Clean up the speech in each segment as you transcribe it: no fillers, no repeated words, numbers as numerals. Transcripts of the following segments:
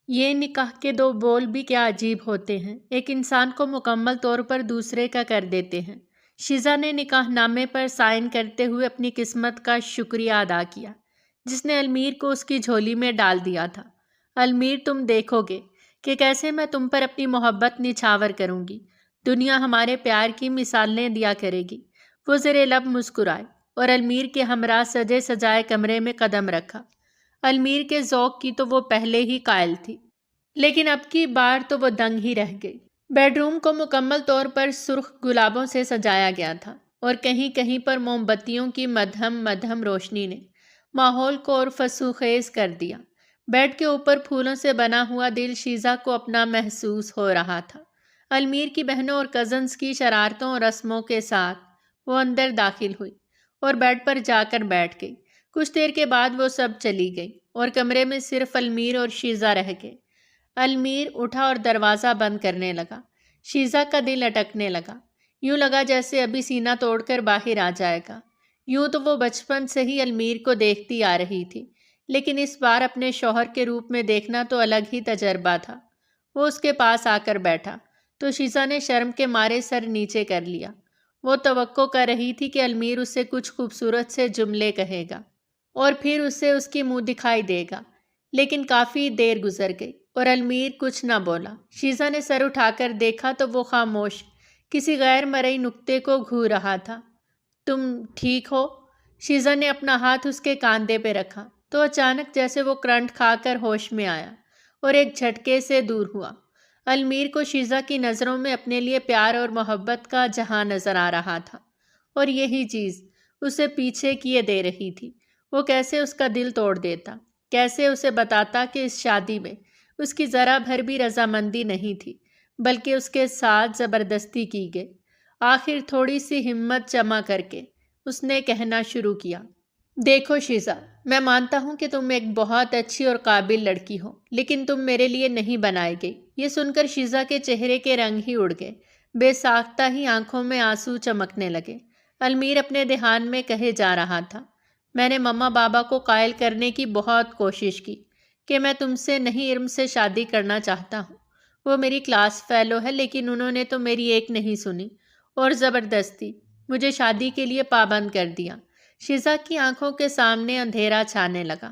یہ نکاح کے دو بول بھی کیا عجیب ہوتے ہیں، ایک انسان کو مکمل طور پر دوسرے کا کر دیتے ہیں۔ شیزا نے نکاح نامے پر سائن کرتے ہوئے اپنی قسمت کا شکریہ ادا کیا جس نے المیر کو اس کی جھولی میں ڈال دیا تھا۔ المیر، تم دیکھو گے کہ کیسے میں تم پر اپنی محبت نچھاور کروں گی۔ دنیا ہمارے پیار کی مثالیں دیا کرے گی۔ وہ زیر لب مسکرائے اور المیر کے ہمراہ سجے سجائے کمرے میں قدم رکھا۔ المیر کے ذوق کی تو وہ پہلے ہی قائل تھی، لیکن اب کی بار تو وہ دنگ ہی رہ گئی۔ بیڈ روم کو مکمل طور پر سرخ گلابوں سے سجایا گیا تھا اور کہیں کہیں پر موم بتیوں کی مدھم مدھم روشنی نے ماحول کو اور فسوخیز کر دیا۔ بیڈ کے اوپر پھولوں سے بنا ہوا دل شیزا کو اپنا محسوس ہو رہا تھا۔ المیر کی بہنوں اور کزنز کی شرارتوں اور رسموں کے ساتھ وہ اندر داخل ہوئی اور بیڈ پر جا کر بیٹھ گئی۔ کچھ دیر کے بعد وہ سب چلی گئی اور کمرے میں صرف المیر اور شیزا رہ گئے۔ المیر اٹھا اور دروازہ بند کرنے لگا۔ شیزا کا دل اٹکنے لگا، یوں لگا جیسے ابھی سینہ توڑ کر باہر آ جائے گا۔ یوں تو وہ بچپن سے ہی المیر کو دیکھتی آ رہی تھی، لیکن اس بار اپنے شوہر کے روپ میں دیکھنا تو الگ ہی تجربہ تھا۔ وہ اس کے پاس آ کر بیٹھا تو شیزا نے شرم کے مارے سر نیچے کر لیا۔ وہ توقع کر رہی تھی کہ المیر اس سے کچھ خوبصورت سے جملے کہے گا اور پھر اسے اس کی منہ دکھائی دے گا، لیکن کافی دیر گزر گئی اور المیر کچھ نہ بولا۔ شیزا نے سر اٹھا کر دیکھا تو وہ خاموش کسی غیر مرئی نکتے کو گھو رہا تھا۔ تم ٹھیک ہو؟ شیزا نے اپنا ہاتھ اس کے کاندھے پہ رکھا تو اچانک جیسے وہ کرنٹ کھا کر ہوش میں آیا اور ایک جھٹکے سے دور ہوا۔ المیر کو شیزا کی نظروں میں اپنے لیے پیار اور محبت کا جہاں نظر آ رہا تھا، اور یہی چیز اسے پیچھے کیے دے رہی تھی۔ وہ کیسے اس کا دل توڑ دیتا، کیسے اسے بتاتا کہ اس شادی میں اس کی ذرا بھر بھی رضامندی نہیں تھی، بلکہ اس کے ساتھ زبردستی کی گئی۔ آخر تھوڑی سی ہمت جمع کر کے اس نے کہنا شروع کیا، دیکھو شیزا، میں مانتا ہوں کہ تم ایک بہت اچھی اور قابل لڑکی ہو، لیکن تم میرے لیے نہیں بنائی گئی۔ یہ سن کر شیزا کے چہرے کے رنگ ہی اڑ گئے، بے ساختہ ہی آنکھوں میں آنسو چمکنے لگے۔ المیر اپنے دھیان میں کہے جا رہا تھا، میں نے مما بابا کو قائل کرنے کی بہت کوشش کی کہ میں تم سے نہیں، ارم سے شادی کرنا چاہتا ہوں۔ وہ میری کلاس فیلو ہے، لیکن انہوں نے تو میری ایک نہیں سنی اور زبردستی مجھے شادی کے لیے پابند کر دیا۔ شیزا کی آنکھوں کے سامنے اندھیرا چھانے لگا،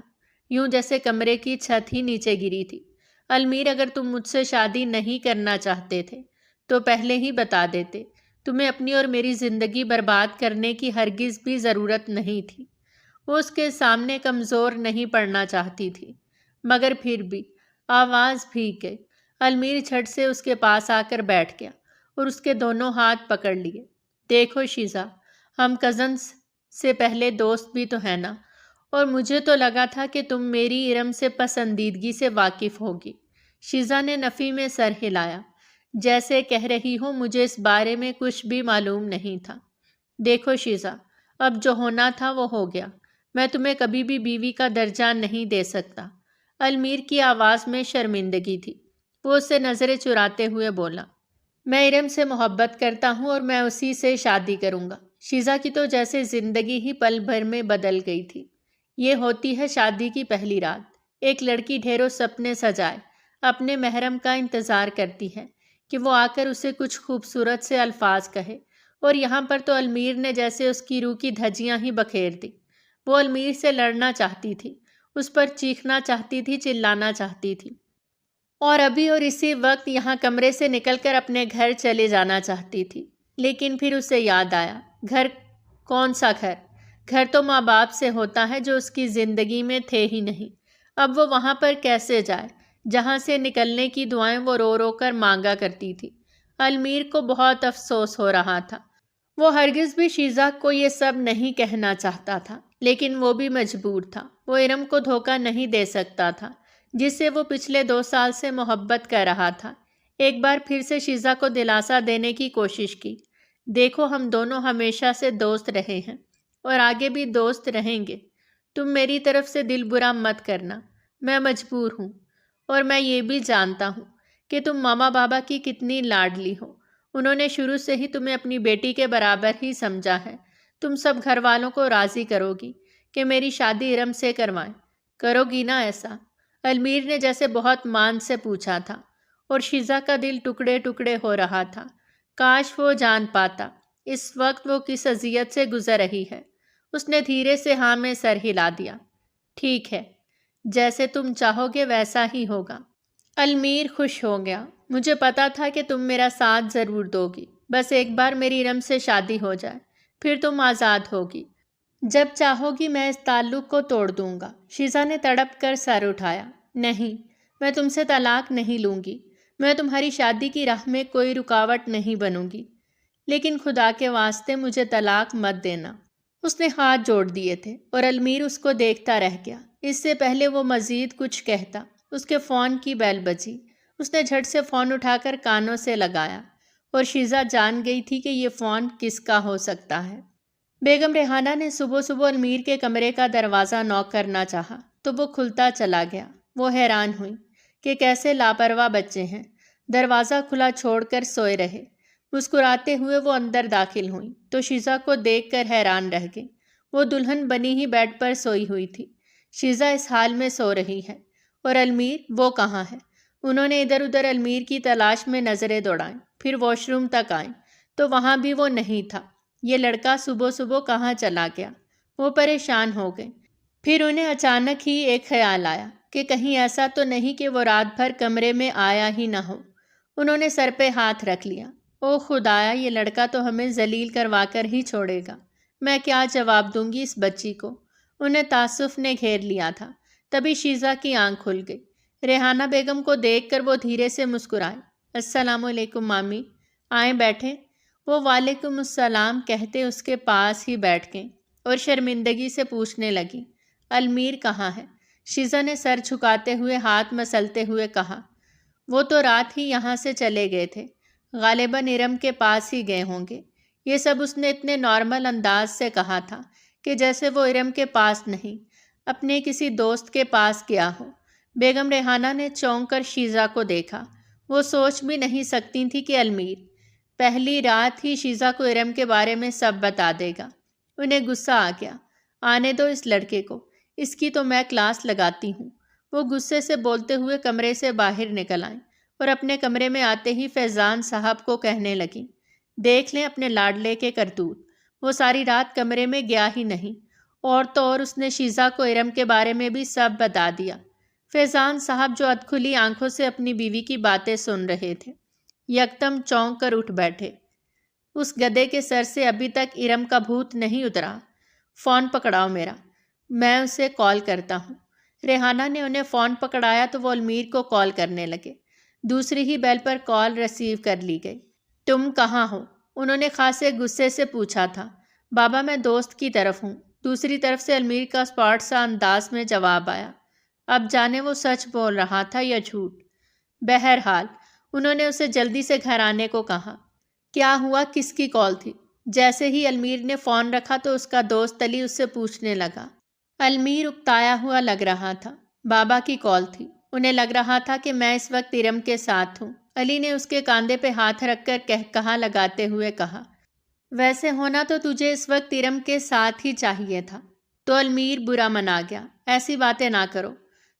یوں جیسے کمرے کی چھت ہی نیچے گری تھی۔ المیر، اگر تم مجھ سے شادی نہیں کرنا چاہتے تھے تو پہلے ہی بتا دیتے۔ تمہیں اپنی اور میری زندگی برباد کرنے کی ہرگز بھی ضرورت نہیں تھی۔ وہ اس کے سامنے کمزور نہیں پڑنا چاہتی تھی، مگر پھر بھی آواز بھیگ گئی۔ المیر جھٹ سے اس کے پاس آ کر بیٹھ گیا اور اس کے دونوں ہاتھ پکڑ لیے۔ دیکھو شیزا، ہم کزنز سے پہلے دوست بھی تو ہیں نا، اور مجھے تو لگا تھا کہ تم میری ارم سے پسندیدگی سے واقف ہوگی۔ شیزا نے نفی میں سر ہلایا، جیسے کہہ رہی ہو مجھے اس بارے میں کچھ بھی معلوم نہیں تھا۔ دیکھو شیزا، اب جو ہونا تھا وہ ہو گیا۔ میں تمہیں کبھی بھی بیوی کا درجہ نہیں دے سکتا۔ المیر کی آواز میں شرمندگی تھی۔ وہ اس سے نظریں چراتے ہوئے بولا، میں ارم سے محبت کرتا ہوں اور میں اسی سے شادی کروں گا۔ شیزا کی تو جیسے زندگی ہی پل بھر میں بدل گئی تھی۔ یہ ہوتی ہے شادی کی پہلی رات۔ ایک لڑکی ڈھیروں سپنے سجائے اپنے محرم کا انتظار کرتی ہے کہ وہ آ کر اسے کچھ خوبصورت سے الفاظ کہے، اور یہاں پر تو المیر نے جیسے اس کی روح کی دھجیاں ہی بکھیر دی۔ وہ المیر سے لڑنا چاہتی تھی، اس پر چیخنا چاہتی تھی، چلانا چاہتی تھی، اور ابھی اور اسی وقت یہاں کمرے سے نکل کر اپنے گھر چلے جانا چاہتی تھی۔ لیکن پھر اسے یاد آیا، گھر؟ کون سا گھر؟ گھر تو ماں باپ سے ہوتا ہے جو اس کی زندگی میں تھے ہی نہیں۔ اب وہ وہاں پر کیسے جائے جہاں سے نکلنے کی دعائیں وہ رو رو کر مانگا کرتی تھی۔ المیر کو بہت افسوس ہو رہا تھا۔ وہ ہرگز بھی شیزا کو یہ سب نہیں کہنا چاہتا تھا، لیکن وہ بھی مجبور تھا۔ وہ ارم کو دھوکہ نہیں دے سکتا تھا جس سے وہ پچھلے 2 سال سے محبت کر رہا تھا۔ ایک بار پھر سے شیزا کو دلاسا دینے کی کوشش کی، دیکھو ہم دونوں ہمیشہ سے دوست رہے ہیں اور آگے بھی دوست رہیں گے۔ تم میری طرف سے دل برا مت کرنا، میں مجبور ہوں، اور میں یہ بھی جانتا ہوں کہ تم ماما بابا کی کتنی لاڈلی ہو۔ انہوں نے شروع سے ہی تمہیں اپنی بیٹی کے برابر ہی سمجھا ہے۔ تم سب گھر والوں کو راضی کرو گی کہ میری شادی ارم سے کروائیں، کرو گی نا ایسا؟ المیر نے جیسے بہت مان سے پوچھا تھا، اور شیزا کا دل ٹکڑے ٹکڑے ہو رہا تھا۔ کاش وہ جان پاتا اس وقت وہ کس اذیت سے گزر رہی ہے۔ اس نے دھیرے سے ہاں میں سر ہلا دیا۔ ٹھیک ہے، جیسے تم چاہو گے ویسا ہی ہوگا۔ المیر خوش ہو گیا۔ مجھے پتا تھا کہ تم میرا ساتھ ضرور دو گی۔ بس ایک بار میری ارم سے شادی ہو جائے، پھر تم آزاد ہوگی۔ جب چاہو گی میں اس تعلق کو توڑ دوں گا۔ شیزا نے تڑپ کر سر اٹھایا۔ نہیں، میں تم سے طلاق نہیں لوں گی۔ میں تمہاری شادی کی راہ میں کوئی رکاوٹ نہیں بنوں گی، لیکن خدا کے واسطے مجھے طلاق مت دینا۔ اس نے ہاتھ جوڑ دیے تھے اور المیر اس کو دیکھتا رہ گیا۔ اس سے پہلے وہ مزید کچھ کہتا، اس کے فون کی بیل بجی۔ اس نے جھٹ سے فون اٹھا کر کانوں سے لگایا، اور شیزا جان گئی تھی کہ یہ فون کس کا ہو سکتا ہے۔ بیگم ریحانہ نے صبح صبح المیر کے کمرے کا دروازہ نوک کرنا چاہا تو وہ کھلتا چلا گیا۔ وہ حیران ہوئی کہ کیسے لاپرواہ بچے ہیں، دروازہ کھلا چھوڑ کر سوئے رہے۔ مسکراتے ہوئے وہ اندر داخل ہوئیں تو شیزا کو دیکھ کر حیران رہ گئی۔ وہ دلہن بنی ہی بیڈ پر سوئی ہوئی تھی۔ شیزا اس حال میں سو رہی ہے، اور المیر وہ کہاں ہے؟ انہوں نے ادھر ادھر المیر کی تلاش میں نظریں دوڑائیں، پھر واش روم تک آئیں تو وہاں بھی وہ نہیں تھا۔ یہ لڑکا صبح صبح کہاں چلا گیا؟ وہ پریشان ہو گئے۔ پھر انہیں اچانک ہی ایک خیال آیا کہ کہیں ایسا تو نہیں کہ وہ رات بھر کمرے میں آیا ہی نہ ہو۔ انہوں نے سر پہ ہاتھ رکھ لیا۔ او خدایا، یہ لڑکا تو ہمیں ذلیل کروا کر ہی چھوڑے گا۔ میں کیا جواب دوں گی اس بچی کو؟ انہیں تعصف نے گھیر لیا تھا۔ تبھی شیزا کی آنکھ کھل گئی۔ ریحانہ بیگم کو دیکھ کر وہ دھیرے سے مسکرائے۔ السلام علیکم مامی، آئیں بیٹھیں۔ وہ وعلیکم السلام کہتے اس کے پاس ہی بیٹھ گئیں اور شرمندگی سے پوچھنے لگی، المیر کہاں ہے؟ شیزا نے سر جھکاتے ہوئے ہاتھ مسلتے ہوئے کہا، وہ تو رات ہی یہاں سے چلے گئے تھے، غالباً ارم کے پاس ہی گئے ہوں گے۔ یہ سب اس نے اتنے نارمل انداز سے کہا تھا کہ جیسے وہ ارم کے پاس نہیں، اپنے کسی دوست کے پاس گیا ہو۔ بیگم ریحانہ نے چونک کر شیزا کو دیکھا۔ وہ سوچ بھی نہیں سکتی تھی کہ المیر پہلی رات ہی شیزا کو ارم کے بارے میں سب بتا دے گا۔ انہیں غصہ آ گیا۔ آنے دو اس لڑکے کو، اس کی تو میں کلاس لگاتی ہوں۔ وہ غصے سے بولتے ہوئے کمرے سے باہر نکل آئیں اور اپنے کمرے میں آتے ہی فیضان صاحب کو کہنے لگیں، دیکھ لیں اپنے لاڈلے کے کرتوت۔ وہ ساری رات کمرے میں گیا ہی نہیں، اور تو اور اس نے شیزا کو ارم کے بارے میں بھی سب بتا دیا۔ فیضان صاحب جو ادکھلی آنکھوں سے اپنی بیوی کی باتیں سن رہے تھے، یکدم چونک کر اٹھ بیٹھے۔ اس گدھے کے سر سے ابھی تک ارم کا بھوت نہیں اترا۔ فون پکڑاؤ میرا، میں اسے کال کرتا ہوں۔ ریحانہ نے انہیں فون پکڑایا تو وہ المیر کو کال کرنے لگے۔ دوسری ہی بیل پر کال ریسیو کر لی گئی۔ تم کہاں ہو؟ انہوں نے خاصے غصے سے پوچھا تھا۔ بابا میں دوست کی طرف ہوں۔ دوسری طرف سے المیر کا اسپاٹ سا انداز میں جواب آیا۔ اب جانے وہ سچ بول رہا تھا یا جھوٹ۔ بہرحال انہوں نے اسے جلدی سے گھر آنے کو کہا۔ کیا ہوا؟ کس کی کال تھی؟ جیسے ہی المیر نے فون رکھا تو اس کا دوست علی اس سے پوچھنے لگا۔ المیر اکتایا ہوا لگ رہا تھا۔ بابا کی کال تھی۔ انہیں لگ رہا تھا کہ میں اس وقت ارم کے ساتھ ہوں۔ علی نے اس کے کاندھے پہ ہاتھ رکھ کر کہا لگاتے ہوئے کہا، ویسے ہونا تو تجھے اس وقت ارم کے ساتھ ہی چاہیے تھا۔ تو المیر برا منا گیا۔ ایسی باتیں نہ کرو،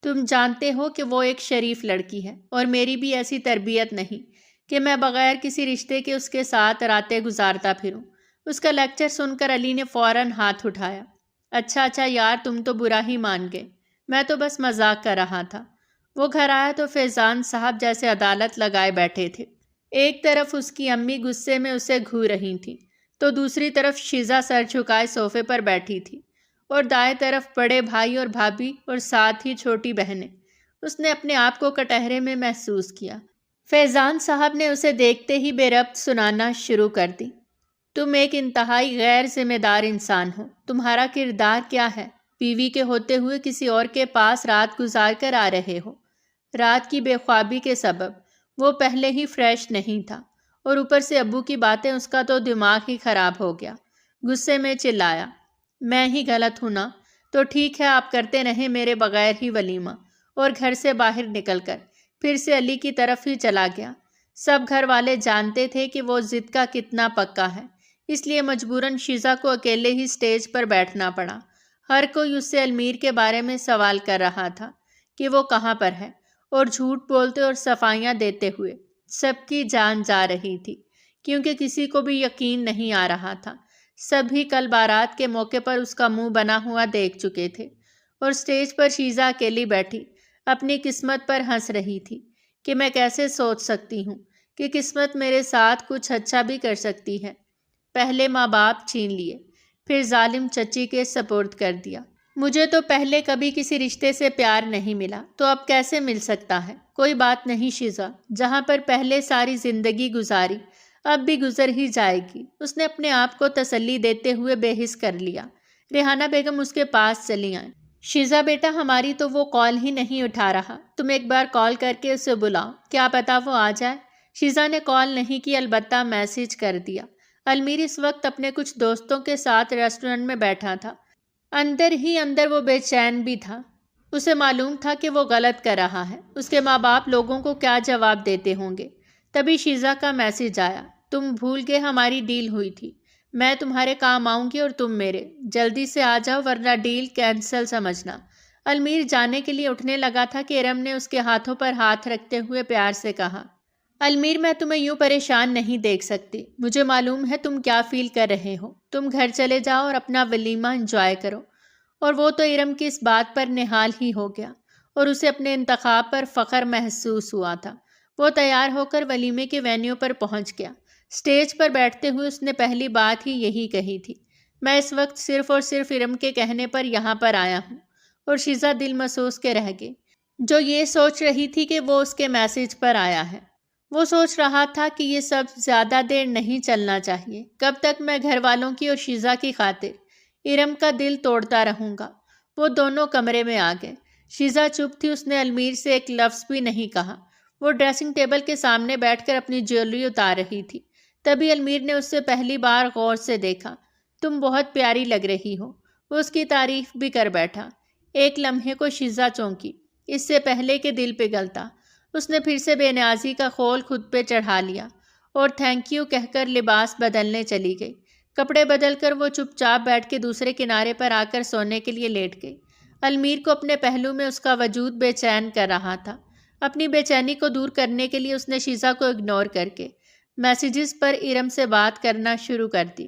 تم جانتے ہو کہ وہ ایک شریف لڑکی ہے، اور میری بھی ایسی تربیت نہیں کہ میں بغیر کسی رشتے کے اس کے ساتھ راتیں گزارتا پھروں۔ اس کا لیکچر سن کر علی نے فوراً ہاتھ اٹھایا۔ اچھا یار، تم تو برا ہی مان گئے، میں تو بس مذاق کر رہا تھا۔ وہ گھر آیا تو فیضان صاحب جیسے عدالت لگائے بیٹھے تھے۔ ایک طرف اس کی امی غصے میں اسے گھور رہی تھیں، تو دوسری طرف شیزا سر جھکائے صوفے پر بیٹھی تھی، اور دائیں طرف بڑے بھائی اور بھابھی اور ساتھ ہی چھوٹی بہنیں۔ اس نے اپنے آپ کو کٹہرے میں محسوس کیا۔ فیضان صاحب نے اسے دیکھتے ہی بے ربط سنانا شروع کر دی۔ تم ایک انتہائی غیر ذمہ دار انسان ہو۔ تمہارا کردار کیا ہے؟ بیوی کے ہوتے ہوئے کسی اور کے پاس رات گزار کر آ رہے ہو۔ رات کی بے خوابی کے سبب وہ پہلے ہی فریش نہیں تھا، اور اوپر سے ابو کی باتیں، اس کا تو دماغ ہی خراب ہو گیا۔ غصے میں چلایا، میں ہی غلط ہوں نا؟ تو ٹھیک ہے، آپ کرتے رہیں میرے بغیر ہی ولیمہ۔ اور گھر سے باہر نکل کر پھر سے علی کی طرف ہی چلا گیا۔ سب گھر والے جانتے تھے کہ وہ ضد کا کتنا پکا ہے، اس لیے مجبوراً شیزا کو اکیلے ہی سٹیج پر بیٹھنا پڑا۔ ہر کوئی اس سے المیر کے بارے میں سوال کر رہا تھا کہ وہ کہاں پر ہے، اور جھوٹ بولتے اور صفائیاں دیتے ہوئے سب کی جان جا رہی تھی، کیونکہ کسی کو بھی یقین نہیں آ رہا تھا۔ سبھی کل بارات کے موقع پر اس کا منہ بنا ہوا دیکھ چکے تھے، اور سٹیج پر شیزا اکیلی بیٹھی اپنی قسمت پر ہنس رہی تھی کہ میں کیسے سوچ سکتی ہوں کہ قسمت میرے ساتھ کچھ اچھا بھی کر سکتی ہے۔ پہلے ماں باپ چھین لیے، پھر ظالم چچی کے سپرد کر دیا۔ مجھے تو پہلے کبھی کسی رشتے سے پیار نہیں ملا، تو اب کیسے مل سکتا ہے؟ کوئی بات نہیں شیزا، جہاں پر پہلے ساری زندگی گزاری اب بھی گزر ہی جائے گی، اس نے اپنے آپ کو تسلی دیتے ہوئے بے حس کر لیا۔ ریحانہ بیگم اس کے پاس چلی آئیں۔ شیزا بیٹا، ہماری تو وہ کال ہی نہیں اٹھا رہا، تم ایک بار کال کر کے اسے بلاؤ، کیا پتا وہ آ جائے۔ شیزا نے کال نہیں کی، البتہ میسج کر دیا۔ المیر اس وقت اپنے کچھ دوستوں کے ساتھ ریسٹورنٹ میں بیٹھا تھا۔ اندر ہی اندر وہ بے چین بھی تھا۔ اسے معلوم تھا کہ وہ غلط کر رہا ہے، اس کے ماں باپ لوگوں کو کیا جواب دیتے ہوں گے۔ تبھی شیزا کا میسج آیا، تم بھول گئے ہماری ڈیل ہوئی تھی، میں تمہارے کام آؤں گی اور تم میرے، جلدی سے آ جاؤ ورنہ ڈیل کینسل سمجھنا۔ المیر جانے کے لیے اٹھنے لگا تھا کہ ارم نے اس کے ہاتھوں پر ہاتھ رکھتے ہوئے پیار سے کہا، المیر میں تمہیں یوں پریشان نہیں دیکھ سکتی، مجھے معلوم ہے تم کیا فیل کر رہے ہو، تم گھر چلے جاؤ اور اپنا ولیمہ انجوائے کرو۔ اور وہ تو ارم کی اس بات پر نہال ہی ہو گیا، اور اسے اپنے انتخاب پر فخر محسوس ہوا تھا۔ وہ تیار ہو کر ولیمے کے وینیو پر پہنچ گیا۔ سٹیج پر بیٹھتے ہوئے اس نے پہلی بات ہی یہی کہی تھی، میں اس وقت صرف اور صرف ارم کے کہنے پر یہاں پر آیا ہوں۔ اور شیزا دل محسوس کے رہ گئی، جو یہ سوچ رہی تھی کہ وہ اس کے میسج پر آیا ہے۔ وہ سوچ رہا تھا کہ یہ سب زیادہ دیر نہیں چلنا چاہیے، کب تک میں گھر والوں کی اور شیزا کی خاطر ارم کا دل توڑتا رہوں گا۔ وہ دونوں کمرے میں آ گئے۔ شیزا چپ تھی، اس نے المیر سے ایک لفظ بھی نہیں کہا۔ وہ ڈریسنگ ٹیبل کے سامنے بیٹھ کر اپنی جیولری اتار رہی تھی۔ تبھی المیر نے اسے پہلی بار غور سے دیکھا۔ تم بہت پیاری لگ رہی ہو، وہ اس کی تعریف بھی کر بیٹھا۔ ایک لمحے کو شیزا چونکی، اس سے پہلے کہ دل پگھلتا۔ اس نے پھر سے بے نیازی کا خول خود پہ چڑھا لیا اور تھینک یو کہہ کر لباس بدلنے چلی گئی۔ کپڑے بدل کر وہ چپ چاپ بیٹھ کے دوسرے کنارے پر آ کر سونے کے لیے لیٹ گئی۔ المیر کو اپنے پہلو میں اس کا وجود بے چین کر رہا تھا۔ اپنی بے چینی کو دور کرنے کے لیے اس نے شیزا کو اگنور کر کے میسیجز پر ارم سے بات کرنا شروع کر دی۔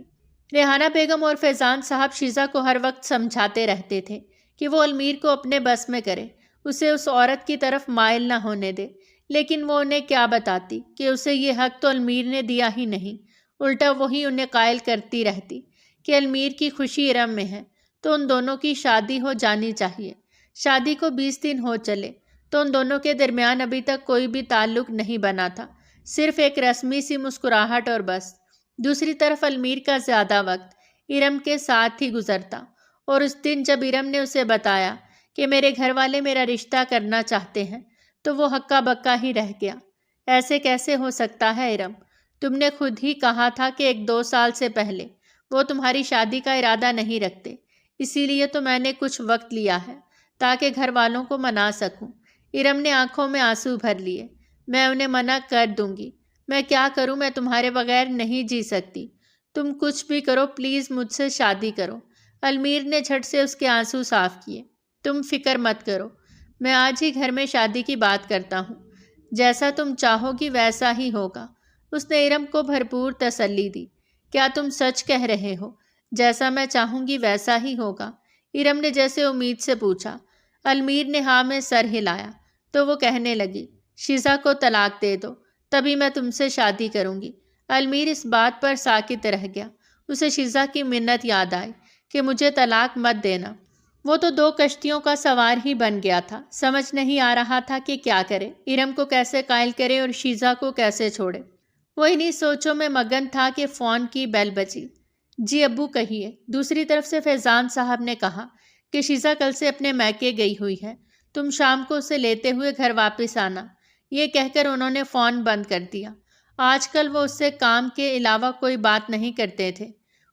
ریحانہ بیگم اور فیضان صاحب شیزا کو ہر وقت سمجھاتے رہتے تھے کہ وہ المیر کو اپنے بس میں کرے، اسے اس عورت کی طرف مائل نہ ہونے دے، لیکن وہ انہیں کیا بتاتی کہ اسے یہ حق تو المیر نے دیا ہی نہیں، الٹا وہی انہیں قائل کرتی رہتی کہ المیر کی خوشی ارم میں ہے تو ان دونوں کی شادی ہو جانی چاہیے۔ شادی کو 20 دن ہو چلے تو ان دونوں کے درمیان ابھی تک کوئی بھی تعلق نہیں بنا تھا، صرف ایک رسمی سی مسکراہٹ اور بس۔ دوسری طرف المیر کا زیادہ وقت ارم کے ساتھ ہی گزرتا، اور اس دن جب ارم نے اسے بتایا کہ میرے گھر والے میرا رشتہ کرنا چاہتے ہیں تو وہ ہکا بکا ہی رہ گیا۔ ایسے کیسے ہو سکتا ہے ارم؟ تم نے خود ہی کہا تھا کہ 1-2 سال سے پہلے وہ تمہاری شادی کا ارادہ نہیں رکھتے، اسی لیے تو میں نے کچھ وقت لیا ہے تاکہ گھر والوں کو منا سکوں۔ ارم نے آنکھوں میں آنسو بھر لیے۔ میں انہیں منع کر دوں گی، میں کیا کروں، میں تمہارے بغیر نہیں جی سکتی، تم کچھ بھی کرو پلیز مجھ سے شادی کرو۔ المیر نے جھٹ سے اس کے آنسو صاف کیے۔ تم فکر مت کرو، میں آج ہی گھر میں شادی کی بات کرتا ہوں، جیسا تم چاہو گی ویسا ہی ہوگا۔ اس نے ارم کو بھرپور تسلی دی۔ کیا تم سچ کہہ رہے ہو؟ جیسا میں چاہوں گی ویسا ہی ہوگا؟ ارم نے جیسے امید سے پوچھا۔ المیر نے ہاں میں سر ہلایا تو وہ کہنے لگی، شیزا کو طلاق دے دو، تبھی میں تم سے شادی کروں گی۔ المیر اس بات پر ساکت رہ گیا۔ اسے شیزا کی منت یاد آئی کہ مجھے طلاق مت دینا۔ وہ تو 2 کشتیوں کا سوار ہی بن گیا تھا، سمجھ نہیں آ رہا تھا کہ کیا کرے، ارم کو کیسے قائل کرے اور شیزا کو کیسے چھوڑے۔ وہ انہی سوچوں میں مگن تھا کہ فون کی بیل بجی۔ جی ابو کہیے۔ دوسری طرف سے فیضان صاحب نے کہا کہ شیزا کل سے اپنے میکے گئی ہوئی ہے، تم شام کو اسے لیتے ہوئے گھر واپس آنا۔ یہ کہہ کر انہوں نے فون بند کر دیا۔ آج کل وہ اس سے کام کے علاوہ کوئی بات نہیں کرتے تھے۔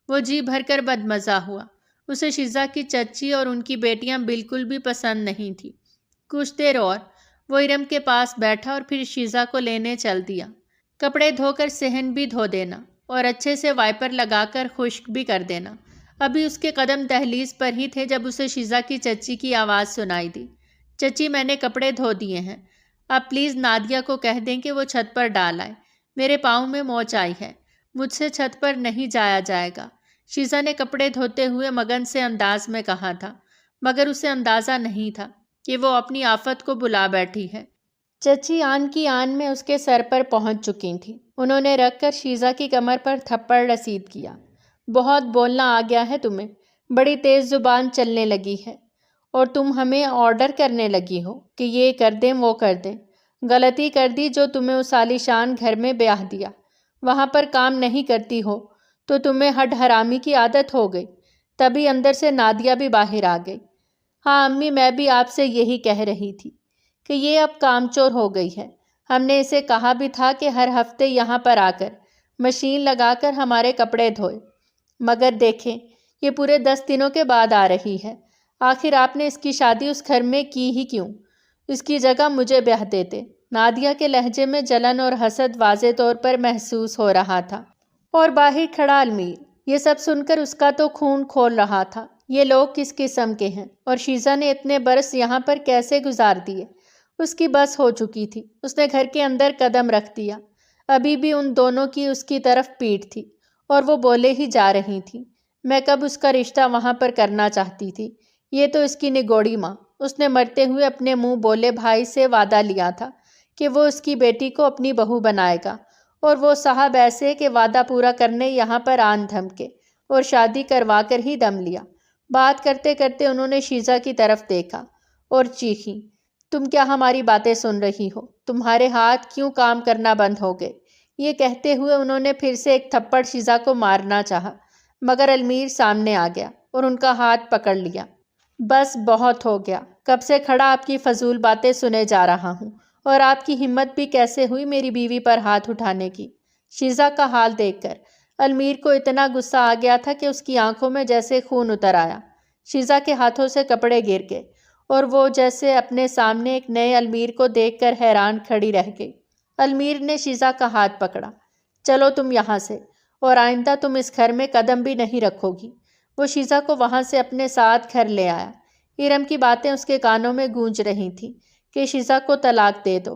وہ جی بھر کر بدمزہ ہوا۔ اسے شیزا کی چچی اور ان کی بیٹیاں بالکل بھی پسند نہیں تھیں۔ کچھ دیر اور وہ ارم کے پاس بیٹھا اور پھر شیزا کو لینے چل دیا۔ کپڑے دھو کر صحن بھی دھو دینا اور اچھے سے وائپر لگا کر خشک بھی کر دینا۔ ابھی اس کے قدم دہلیز پر ہی تھے جب اسے شیزا کی چچی کی آواز سنائی دی۔ چچی میں نے کپڑے دھو دیے ہیں، آپ پلیز نادیہ کو کہہ دیں کہ وہ چھت پر ڈال آئے، میرے پاؤں میں موچ آئی ہے، مجھ سے چھت پر نہیں جایا جائے گا، شیزا نے کپڑے دھوتے ہوئے مگن سے انداز میں کہا تھا، مگر اسے اندازہ نہیں تھا کہ وہ اپنی آفت کو بلا بیٹھی ہے۔ چچی آن کی آن میں اس کے سر پر پہنچ چکی تھیں۔ انہوں نے رکھ کر شیزا کی کمر پر تھپڑ رسید کیا۔ بہت بولنا آ گیا ہے تمہیں، بڑی تیز زبان چلنے لگی ہے، اور تم ہمیں آرڈر کرنے لگی ہو کہ یہ کر دیں وہ کر دیں۔ غلطی کر دی جو تمہیں اس عالیشان گھر میں بیاہ دیا، وہاں پر کام نہیں کرتی ہو تو تمہیں ہڈ حرامی کی عادت ہو گئی۔ تبھی اندر سے نادیہ بھی باہر آ گئی۔ ہاں امی، میں بھی آپ سے یہی کہہ رہی تھی کہ یہ اب کام چور ہو گئی ہے۔ ہم نے اسے کہا بھی تھا کہ ہر ہفتے یہاں پر آ کر مشین لگا کر ہمارے کپڑے دھوئے، مگر دیکھیں یہ پورے 10 دنوں کے بعد آ رہی ہے۔ آخر آپ نے اس کی شادی اس گھر میں کی ہی کیوں؟ اس کی جگہ مجھے بیاہ دیتے۔ نادیہ کے لہجے میں جلن اور حسد واضح طور پر محسوس ہو رہا تھا، اور باہر کھڑا المیر یہ سب سن کر اس کا تو خون کھول رہا تھا۔ یہ لوگ کس قسم کے ہیں، اور شیزا نے اتنے برس یہاں پر کیسے گزار دیے؟ اس کی بس ہو چکی تھی۔ اس نے گھر کے اندر قدم رکھ دیا۔ ابھی بھی ان دونوں کی اس کی طرف پیٹھ تھی، اور وہ بولے ہی جا رہی تھی، میں کب اس کا رشتہ وہاں پر کرنا چاہتی تھی۔ یہ تو اس کی نگوڑی ماں۔ اس نے مرتے ہوئے اپنے منہ بولے بھائی سے وعدہ لیا تھا کہ وہ اس کی بیٹی کو اپنی بہو بنائے گا، اور وہ صاحب ایسے کہ وعدہ پورا کرنے یہاں پر آن دھمکے، اور شادی کروا کر ہی دم لیا۔ بات کرتے کرتے انہوں نے شیزا کی طرف دیکھا اور چیخی، تم کیا ہماری باتیں سن رہی ہو؟ تمہارے ہاتھ کیوں کام کرنا بند ہو گئے؟ یہ کہتے ہوئے انہوں نے پھر سے ایک تھپڑ شیزا کو مارنا چاہا، مگر المیر سامنے آ گیا اور ان کا ہاتھ پکڑ لیا۔ بس بہت ہو گیا، کب سے کھڑا آپ کی فضول باتیں سنے جا رہا ہوں، اور آپ کی ہمت بھی کیسے ہوئی میری بیوی پر ہاتھ اٹھانے کی؟ شیزا کا حال دیکھ کر المیر کو اتنا غصہ آ گیا تھا کہ اس کی آنکھوں میں جیسے خون اتر آیا۔ شیزا کے ہاتھوں سے کپڑے گر گئے، اور وہ جیسے اپنے سامنے ایک نئے المیر کو دیکھ کر حیران کھڑی رہ گئی۔ المیر نے شیزا کا ہاتھ پکڑا، چلو تم یہاں سے، اور آئندہ تم اس گھر میں قدم بھی نہیں رکھو گی۔ وہ شیزا کو وہاں سے اپنے ساتھ گھر لے آیا۔ ارم کی باتیں اس کے کانوں میں گونج رہی تھیں کہ شیزا کو طلاق دے دو،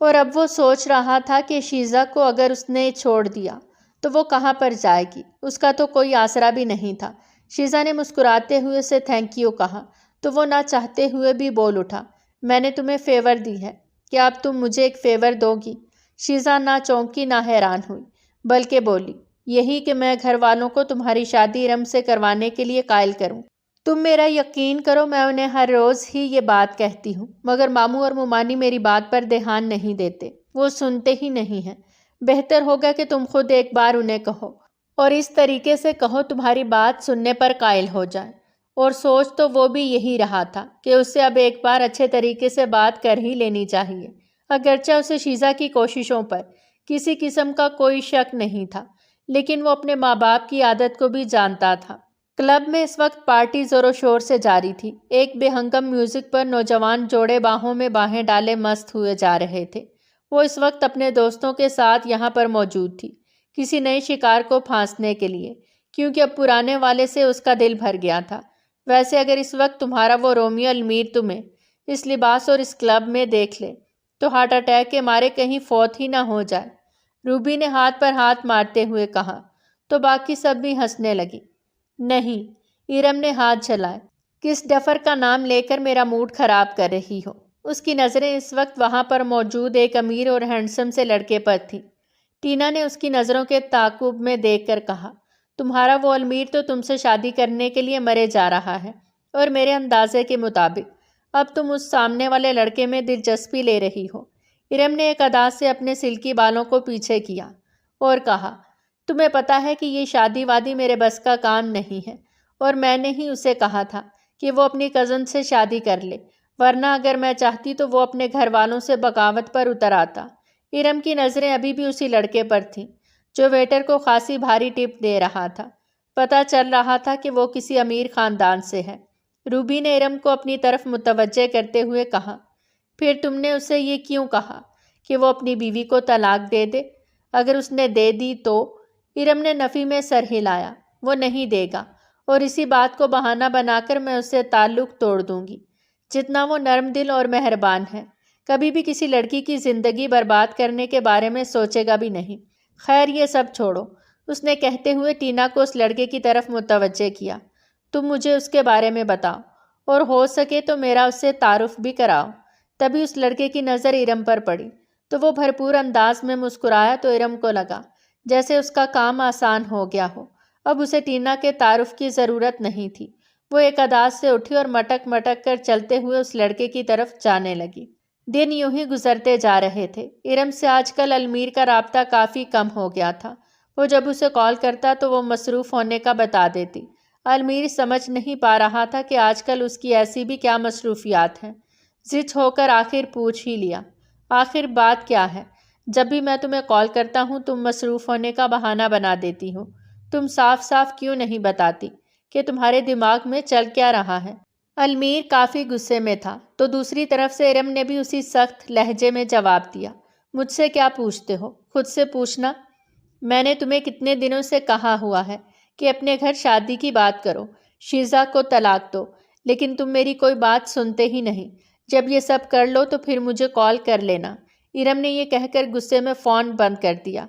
اور اب وہ سوچ رہا تھا کہ شیزا کو اگر اس نے چھوڑ دیا تو وہ کہاں پر جائے گی؟ اس کا تو کوئی آسرا بھی نہیں تھا۔ شیزا نے مسکراتے ہوئے اسے تھینک یو کہا تو وہ نہ چاہتے ہوئے بھی بول اٹھا، میں نے تمہیں فیور دی ہے، کیا اب تم مجھے ایک فیور دو گی؟ شیزا نہ چونکی نہ حیران ہوئی، بلکہ بولی، یہی کہ میں گھر والوں کو تمہاری شادی ارم سے کروانے کے لیے قائل کروں۔ تم میرا یقین کرو، میں انہیں ہر روز ہی یہ بات کہتی ہوں، مگر ماموں اور ممانی میری بات پر دھیان نہیں دیتے، وہ سنتے ہی نہیں ہیں۔ بہتر ہوگا کہ تم خود ایک بار انہیں کہو، اور اس طریقے سے کہو تمہاری بات سننے پر قائل ہو جائیں۔ اور سوچ تو وہ بھی یہی رہا تھا کہ اس سے اب ایک بار اچھے طریقے سے بات کر ہی لینی چاہیے، اگرچہ اسے شیزا کی کوششوں پر کسی قسم کا کوئی شک نہیں تھا، لیکن وہ اپنے ماں باپ کی عادت کو بھی جانتا تھا۔ کلب میں اس وقت پارٹی زور و شور سے جاری تھی۔ ایک بے ہنگم میوزک پر نوجوان جوڑے باہوں میں باہیں ڈالے مست ہوئے جا رہے تھے۔ وہ اس وقت اپنے دوستوں کے ساتھ یہاں پر موجود تھی، کسی نئے شکار کو پھانسنے کے لیے، کیونکہ اب پرانے والے سے اس کا دل بھر گیا تھا۔ ویسے اگر اس وقت تمہارا وہ رومیو المیر تمہیں اس لباس اور اس کلب میں دیکھ لے تو ہارٹ اٹیک کے مارے کہیں فوت ہی نہ ہو جائے۔ روبی نے ہاتھ پر ہاتھ مارتے ہوئے کہا، تو باقی سب بھی ہنسنے لگی۔ نہیں، ارم نے ہاتھ جھلائے، کس ڈفر کا نام لے کر میرا موڈ خراب کر رہی ہو؟ اس کی نظریں اس وقت وہاں پر موجود ایک امیر اور ہینڈسم سے لڑکے پر تھیں۔ ٹینا نے اس کی نظروں کے تعاقب میں دیکھ کر کہا، تمہارا وہ المیر تو تم سے شادی کرنے کے لیے مرے جا رہا ہے، اور میرے اندازے کے مطابق اب تم اس سامنے والے لڑکے میں دلچسپی لے رہی ہو۔ ارم نے ایک ادا سے اپنے سلکی بالوں کو پیچھے کیا اور کہا، تمہیں پتہ ہے کہ یہ شادی وادی میرے بس کا کام نہیں ہے، اور میں نے ہی اسے کہا تھا کہ وہ اپنی کزن سے شادی کر لے، ورنہ اگر میں چاہتی تو وہ اپنے گھر والوں سے بغاوت پر اتر آتا۔ ارم کی نظریں ابھی بھی اسی لڑکے پر تھیں جو ویٹر کو خاصی بھاری ٹپ دے رہا تھا۔ پتہ چل رہا تھا کہ وہ کسی امیر خاندان سے ہے۔ روبی نے ارم کو اپنی طرف متوجہ کرتے ہوئے کہا، پھر تم نے اسے یہ کیوں کہا کہ وہ اپنی بیوی کو طلاق دے دے؟ اگر اس نے دے دی تو؟ ارم نے نفی میں سر ہلایا، وہ نہیں دے گا، اور اسی بات کو بہانہ بنا کر میں اسے تعلق توڑ دوں گی، جتنا وہ نرم دل اور مہربان ہے۔ کبھی بھی کسی لڑکی کی زندگی برباد کرنے کے بارے میں سوچے گا بھی نہیں۔ خیر یہ سب چھوڑو، اس نے کہتے ہوئے ٹینا کو اس لڑکے کی طرف متوجہ کیا۔ تم مجھے اس کے بارے میں بتاؤ اور ہو سکے تو میرا اس سے تعارف بھی کراؤ۔ تبھی اس لڑکے کی نظر ارم پر پڑی تو وہ بھرپور انداز میں مسکرایا تو ارم کو لگا جیسے اس کا کام آسان ہو گیا ہو۔ اب اسے ٹینا کے تعارف کی ضرورت نہیں تھی۔ وہ ایک انداز سے اٹھی اور مٹک مٹک کر چلتے ہوئے اس لڑکے کی طرف جانے لگی۔ دن یوں ہی گزرتے جا رہے تھے۔ ارم سے آج کل المیر کا رابطہ کافی کم ہو گیا تھا۔ وہ جب اسے کال کرتا تو وہ مصروف ہونے کا بتا دیتی۔ المیر سمجھ نہیں پا رہا تھا کہ آج کل اس کی ایسی بھی کیا مصروفیات ہیں۔ ضد ہو کر آخر پوچھ ہی لیا، آخر بات کیا ہے؟ جب بھی میں تمہیں کال کرتا ہوں تم مصروف ہونے کا بہانہ بنا دیتی ہو۔ تم صاف صاف کیوں نہیں بتاتی کہ تمہارے دماغ میں چل کیا رہا ہے؟ المیر کافی غصے میں تھا تو دوسری طرف سے ارم نے بھی اسی سخت لہجے میں جواب دیا، مجھ سے کیا پوچھتے ہو؟ خود سے پوچھنا۔ میں نے تمہیں کتنے دنوں سے کہا ہوا ہے کہ اپنے گھر شادی کی بات کرو، شیزا کو طلاق دو، لیکن تم میری کوئی بات سنتے ہی نہیں۔ جب یہ سب کر لو تو پھر مجھے کال کر لینا۔ ارم نے یہ کہہ کر غصے میں فون بند کر دیا۔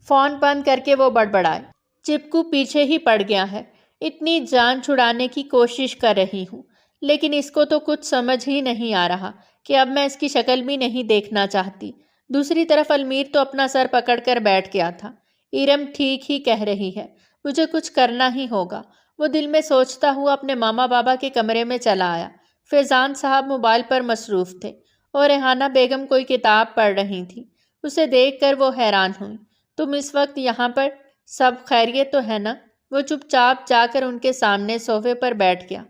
فون بند کر کے وہ بڑبڑائے، چپکو پیچھے ہی پڑ گیا ہے۔ اتنی جان چھڑانے کی کوشش کر رہی ہوں لیکن اس کو تو کچھ سمجھ ہی نہیں آ رہا کہ اب میں اس کی شکل بھی نہیں دیکھنا چاہتی۔ دوسری طرف المیر تو اپنا سر پکڑ کر بیٹھ گیا تھا۔ ارم ٹھیک ہی کہہ رہی ہے، مجھے کچھ کرنا ہی ہوگا۔ وہ دل میں سوچتا ہوا اپنے ماما بابا کے کمرے میں چلا آیا۔ فیضان صاحب موبائل پر مصروف تھے اور ریحانہ بیگم کوئی کتاب پڑھ رہی تھی۔ اسے دیکھ کر وہ حیران ہوئی، تم اس وقت یہاں پر؟ سب خیریت تو ہے نا؟ وہ چپ چاپ جا کر ان کے سامنے صوفے پر بیٹھ گیا۔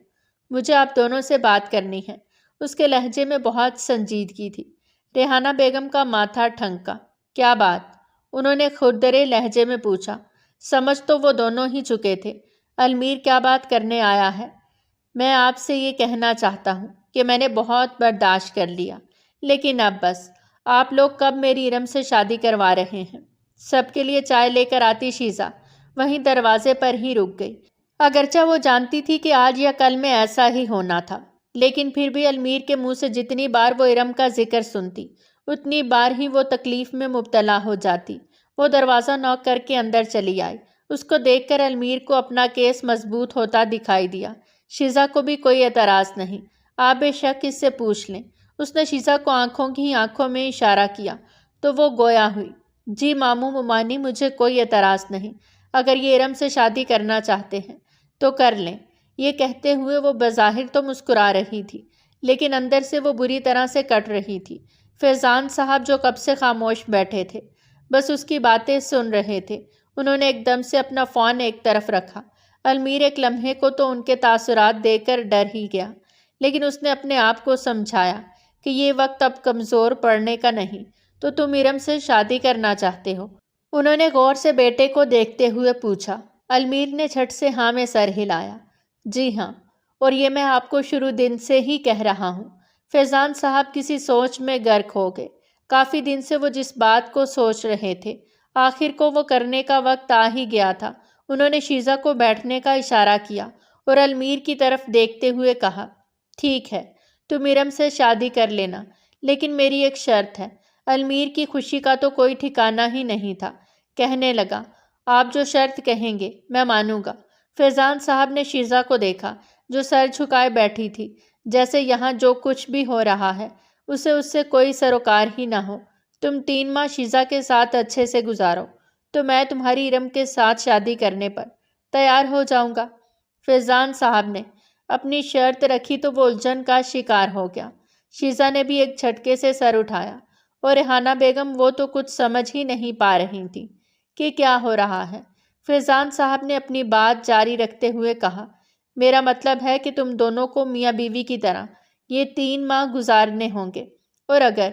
مجھے آپ دونوں سے بات کرنی ہے۔ اس کے لہجے میں بہت سنجیدگی تھی۔ ریحانہ بیگم کا ماتھا ٹھنکا۔ کیا بات؟ انہوں نے کھردرے لہجے میں پوچھا۔ سمجھ تو وہ دونوں ہی چکے تھے۔ المیر کیا بات کرنے آیا ہے؟ میں آپ سے یہ کہنا چاہتا ہوں کہ میں نے بہت برداشت کر لیا، لیکن اب بس۔ آپ لوگ کب میری ارم سے شادی کروا رہے ہیں؟ سب کے لیے چائے لے کر آتی شیزا وہیں دروازے پر ہی رک گئی۔ اگرچہ وہ جانتی تھی کہ آج یا کل میں ایسا ہی ہونا تھا، لیکن پھر بھی المیر کے منہ سے جتنی بار وہ ارم کا ذکر سنتی اتنی بار ہی وہ تکلیف میں مبتلا ہو جاتی۔ وہ دروازہ نوک کر کے اندر چلی آئی۔ اس کو دیکھ کر المیر کو اپنا کیس مضبوط ہوتا دکھائی دیا۔ شیزا کو بھی کوئی اعتراض نہیں، آپ بے شک اس سے پوچھ لیں۔ اس نے شیزا کو آنکھوں کی آنکھوں میں اشارہ کیا تو وہ گویا ہوئی، جی ماموں ممانی مجھے کوئی اعتراض نہیں، اگر یہ ارم سے شادی کرنا چاہتے ہیں تو کر لیں۔ یہ کہتے ہوئے وہ بظاہر تو مسکرا رہی تھی لیکن اندر سے وہ بری طرح سے کٹ رہی تھی۔ فیضان صاحب جو کب سے خاموش بیٹھے تھے بس اس کی باتیں سن رہے تھے، انہوں نے ایک دم سے اپنا فون ایک طرف رکھا۔ المیر ایک لمحے کو تو ان کے تاثرات دیکھ کر ڈر ہی گیا، لیکن اس نے اپنے آپ کو سمجھایا کہ یہ وقت اب کمزور پڑنے کا نہیں۔ تو تم ارم سے شادی کرنا چاہتے ہو؟ انہوں نے غور سے بیٹے کو دیکھتے ہوئے پوچھا۔ المیر نے جھٹ سے ہاں میں سر ہلایا۔ جی ہاں، اور یہ میں آپ کو شروع دن سے ہی کہہ رہا ہوں۔ فیضان صاحب کسی سوچ میں غرق ہو گئے۔ کافی دن سے وہ جس بات کو سوچ رہے تھے آخر کو وہ کرنے کا وقت آ ہی گیا تھا۔ انہوں نے شیزا کو بیٹھنے کا اشارہ کیا اور المیر کی طرف دیکھتے ہوئے کہا، ٹھیک ہے تم ارم سے شادی کر لینا، لیکن میری ایک شرط ہے۔ المیر کی خوشی کا تو کوئی ٹھکانہ ہی نہیں تھا۔ کہنے لگا، آپ جو شرط کہیں گے میں مانوں گا۔ فیضان صاحب نے شیزا کو دیکھا جو سر جھکائے بیٹھی تھی، جیسے یہاں جو کچھ بھی ہو رہا ہے اسے اس سے کوئی سروکار ہی نہ ہو۔ تم 3 ماہ شیزا کے ساتھ اچھے سے گزارو تو میں تمہاری ارم کے ساتھ شادی کرنے پر تیار ہو جاؤں گا۔ فیضان صاحب نے اپنی شرط رکھی تو وہ الجھن کا شکار ہو گیا۔ شیزا نے بھی ایک جھٹکے سے سر اٹھایا اور ریحانہ بیگم وہ تو کچھ سمجھ ہی نہیں پا رہی تھی کہ کیا ہو رہا ہے۔ فیضان صاحب نے اپنی بات جاری رکھتے ہوئے کہا، میرا مطلب ہے کہ تم دونوں کو میاں بیوی کی طرح یہ 3 ماہ گزارنے ہوں گے، اور اگر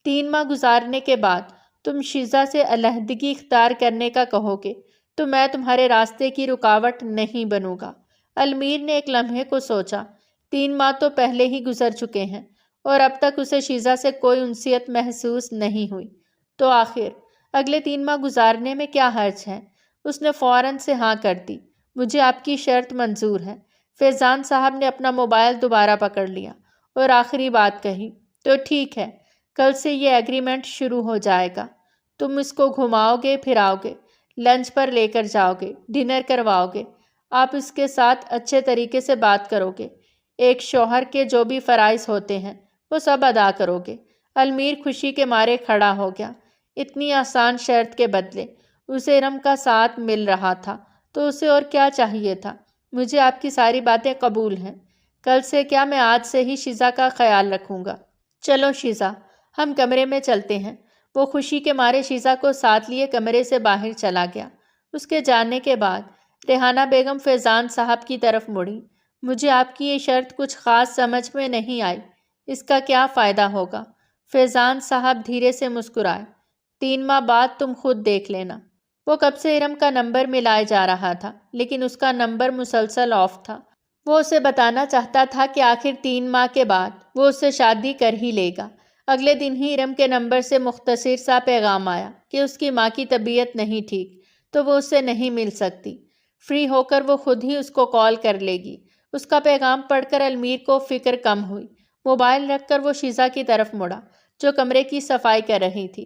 3 ماہ گزارنے کے بعد تم شیزا سے علیحدگی اختیار کرنے کا کہو گے تو میں تمہارے راستے کی رکاوٹ نہیں بنوں گا۔ المیر نے ایک لمحے کو سوچا۔ 3 ماہ تو پہلے ہی گزر چکے ہیں اور اب تک اسے شیزا سے کوئی انسیت محسوس نہیں ہوئی، تو آخر اگلے 3 ماہ گزارنے میں کیا حرج ہے؟ اس نے فوراً سے ہاں کر دی۔ مجھے آپ کی شرط منظور ہے۔ فیضان صاحب نے اپنا موبائل دوبارہ پکڑ لیا اور آخری بات کہی، تو ٹھیک ہے، کل سے یہ ایگریمنٹ شروع ہو جائے گا۔ تم اس کو گھماؤ گے پھراؤ گے، لنچ پر لے کر جاؤ گے، ڈنر کرواؤ گے، آپ اس کے ساتھ اچھے طریقے سے بات کرو گے، ایک شوہر کے جو بھی فرائض ہوتے ہیں وہ سب ادا کرو گے۔ المیر خوشی کے مارے کھڑا ہو گیا۔ اتنی آسان شرط کے بدلے اسے ارم کا ساتھ مل رہا تھا تو اسے اور کیا چاہیے تھا؟ مجھے آپ کی ساری باتیں قبول ہیں۔ کل سے کیا، میں آج سے ہی شیزا کا خیال رکھوں گا۔ چلو شیزا، ہم کمرے میں چلتے ہیں۔ وہ خوشی کے مارے شیزا کو ساتھ لیے کمرے سے باہر چلا گیا۔ اس کے جانے کے بعد ریحانہ بیگم فیضان صاحب کی طرف مڑی۔ مجھے آپ کی یہ شرط کچھ خاص سمجھ میں نہیں آئی، اس کا کیا فائدہ ہوگا؟ فیضان صاحب دھیرے سے مسکرائے۔ 3 ماہ بعد تم خود دیکھ لینا۔ وہ کب سے ارم کا نمبر ملائے جا رہا تھا لیکن اس کا نمبر مسلسل آف تھا۔ وہ اسے بتانا چاہتا تھا کہ آخر 3 ماہ کے بعد وہ اس سے شادی کر ہی لے گا۔ اگلے دن ہی ارم کے نمبر سے مختصر سا پیغام آیا کہ اس کی ماں کی طبیعت نہیں ٹھیک تو وہ اس سے نہیں مل سکتی، فری ہو کر وہ خود ہی اس کو کال کر لے گی۔ اس کا پیغام پڑھ کر المیر کو فکر کم ہوئی۔ موبائل رکھ کر وہ شیزا کی طرف مڑا جو کمرے کی صفائی کر رہی تھی۔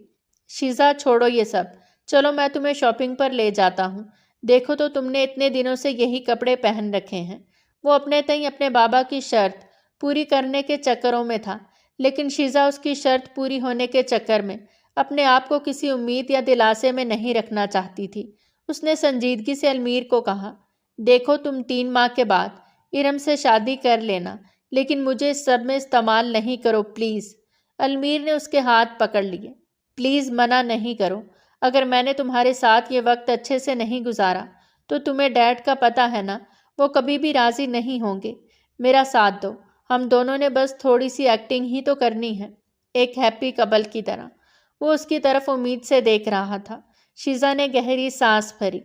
شیزا، چھوڑو یہ سب، چلو میں تمہیں شاپنگ پر لے جاتا ہوں۔ دیکھو تو تم نے اتنے دنوں سے یہی کپڑے پہن رکھے ہیں۔ وہ اپنے تئیں اپنے بابا کی شرط پوری کرنے کے چکروں میں تھا، لیکن شیزا اس کی شرط پوری ہونے کے چکر میں اپنے آپ کو کسی امید یا دلاسے میں نہیں رکھنا چاہتی تھی۔ اس نے سنجیدگی سے المیر کو کہا، دیکھو تم 3 ماہ کے بعد ارم سے شادی کر لینا، لیکن مجھے اس سب میں استعمال نہیں کرو پلیز۔ المیر نے اس کے ہاتھ پکڑ لیے۔ پلیز منع نہیں کرو۔ اگر میں نے تمہارے ساتھ یہ وقت اچھے سے نہیں گزارا تو تمہیں ڈیڈ کا پتہ ہے نا، وہ کبھی بھی راضی نہیں ہوں گے۔ میرا ساتھ دو، ہم دونوں نے بس تھوڑی سی ایکٹنگ ہی تو کرنی ہے، ایک ہیپی کپل کی طرح۔ وہ اس کی طرف امید سے دیکھ رہا تھا۔ شیزا نے گہری سانس بھری۔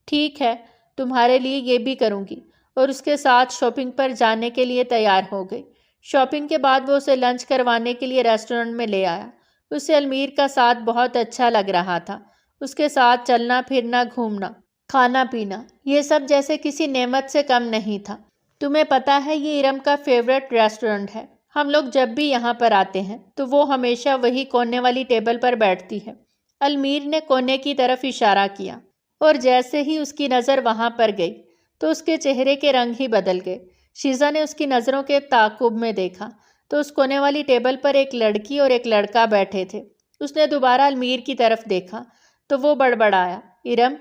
ٹھیک ہے، تمہارے لیے یہ بھی کروں گی، اور اس کے ساتھ شاپنگ پر جانے کے لیے تیار ہو گئی۔ شاپنگ کے بعد وہ اسے لنچ کروانے کے لیے ریسٹورنٹ میں لے آیا۔ اسے المیر کا ساتھ بہت اچھا لگ رہا تھا۔ اس کے ساتھ چلنا پھرنا، گھومنا، کھانا پینا، یہ سب جیسے کسی نعمت سے کم نہیں تھا۔ تمہیں پتہ ہے یہ ارم کا فیورٹ ریسٹورنٹ ہے، ہم لوگ جب بھی یہاں پر آتے ہیں تو وہ ہمیشہ وہی کونے والی ٹیبل پر بیٹھتی ہے۔ المیر نے کونے کی طرف اشارہ کیا، اور جیسے ہی اس کی نظر وہاں پر گئی تو اس کے چہرے کے رنگ ہی بدل گئے۔ شیزا نے اس کی نظروں کے تعاقب میں دیکھا تو اس کونے والی ٹیبل پر ایک لڑکی اور ایک لڑکا بیٹھے تھے۔ اس نے دوبارہ المیر کی طرف دیکھا تو وہ بڑبڑایا، ارم۔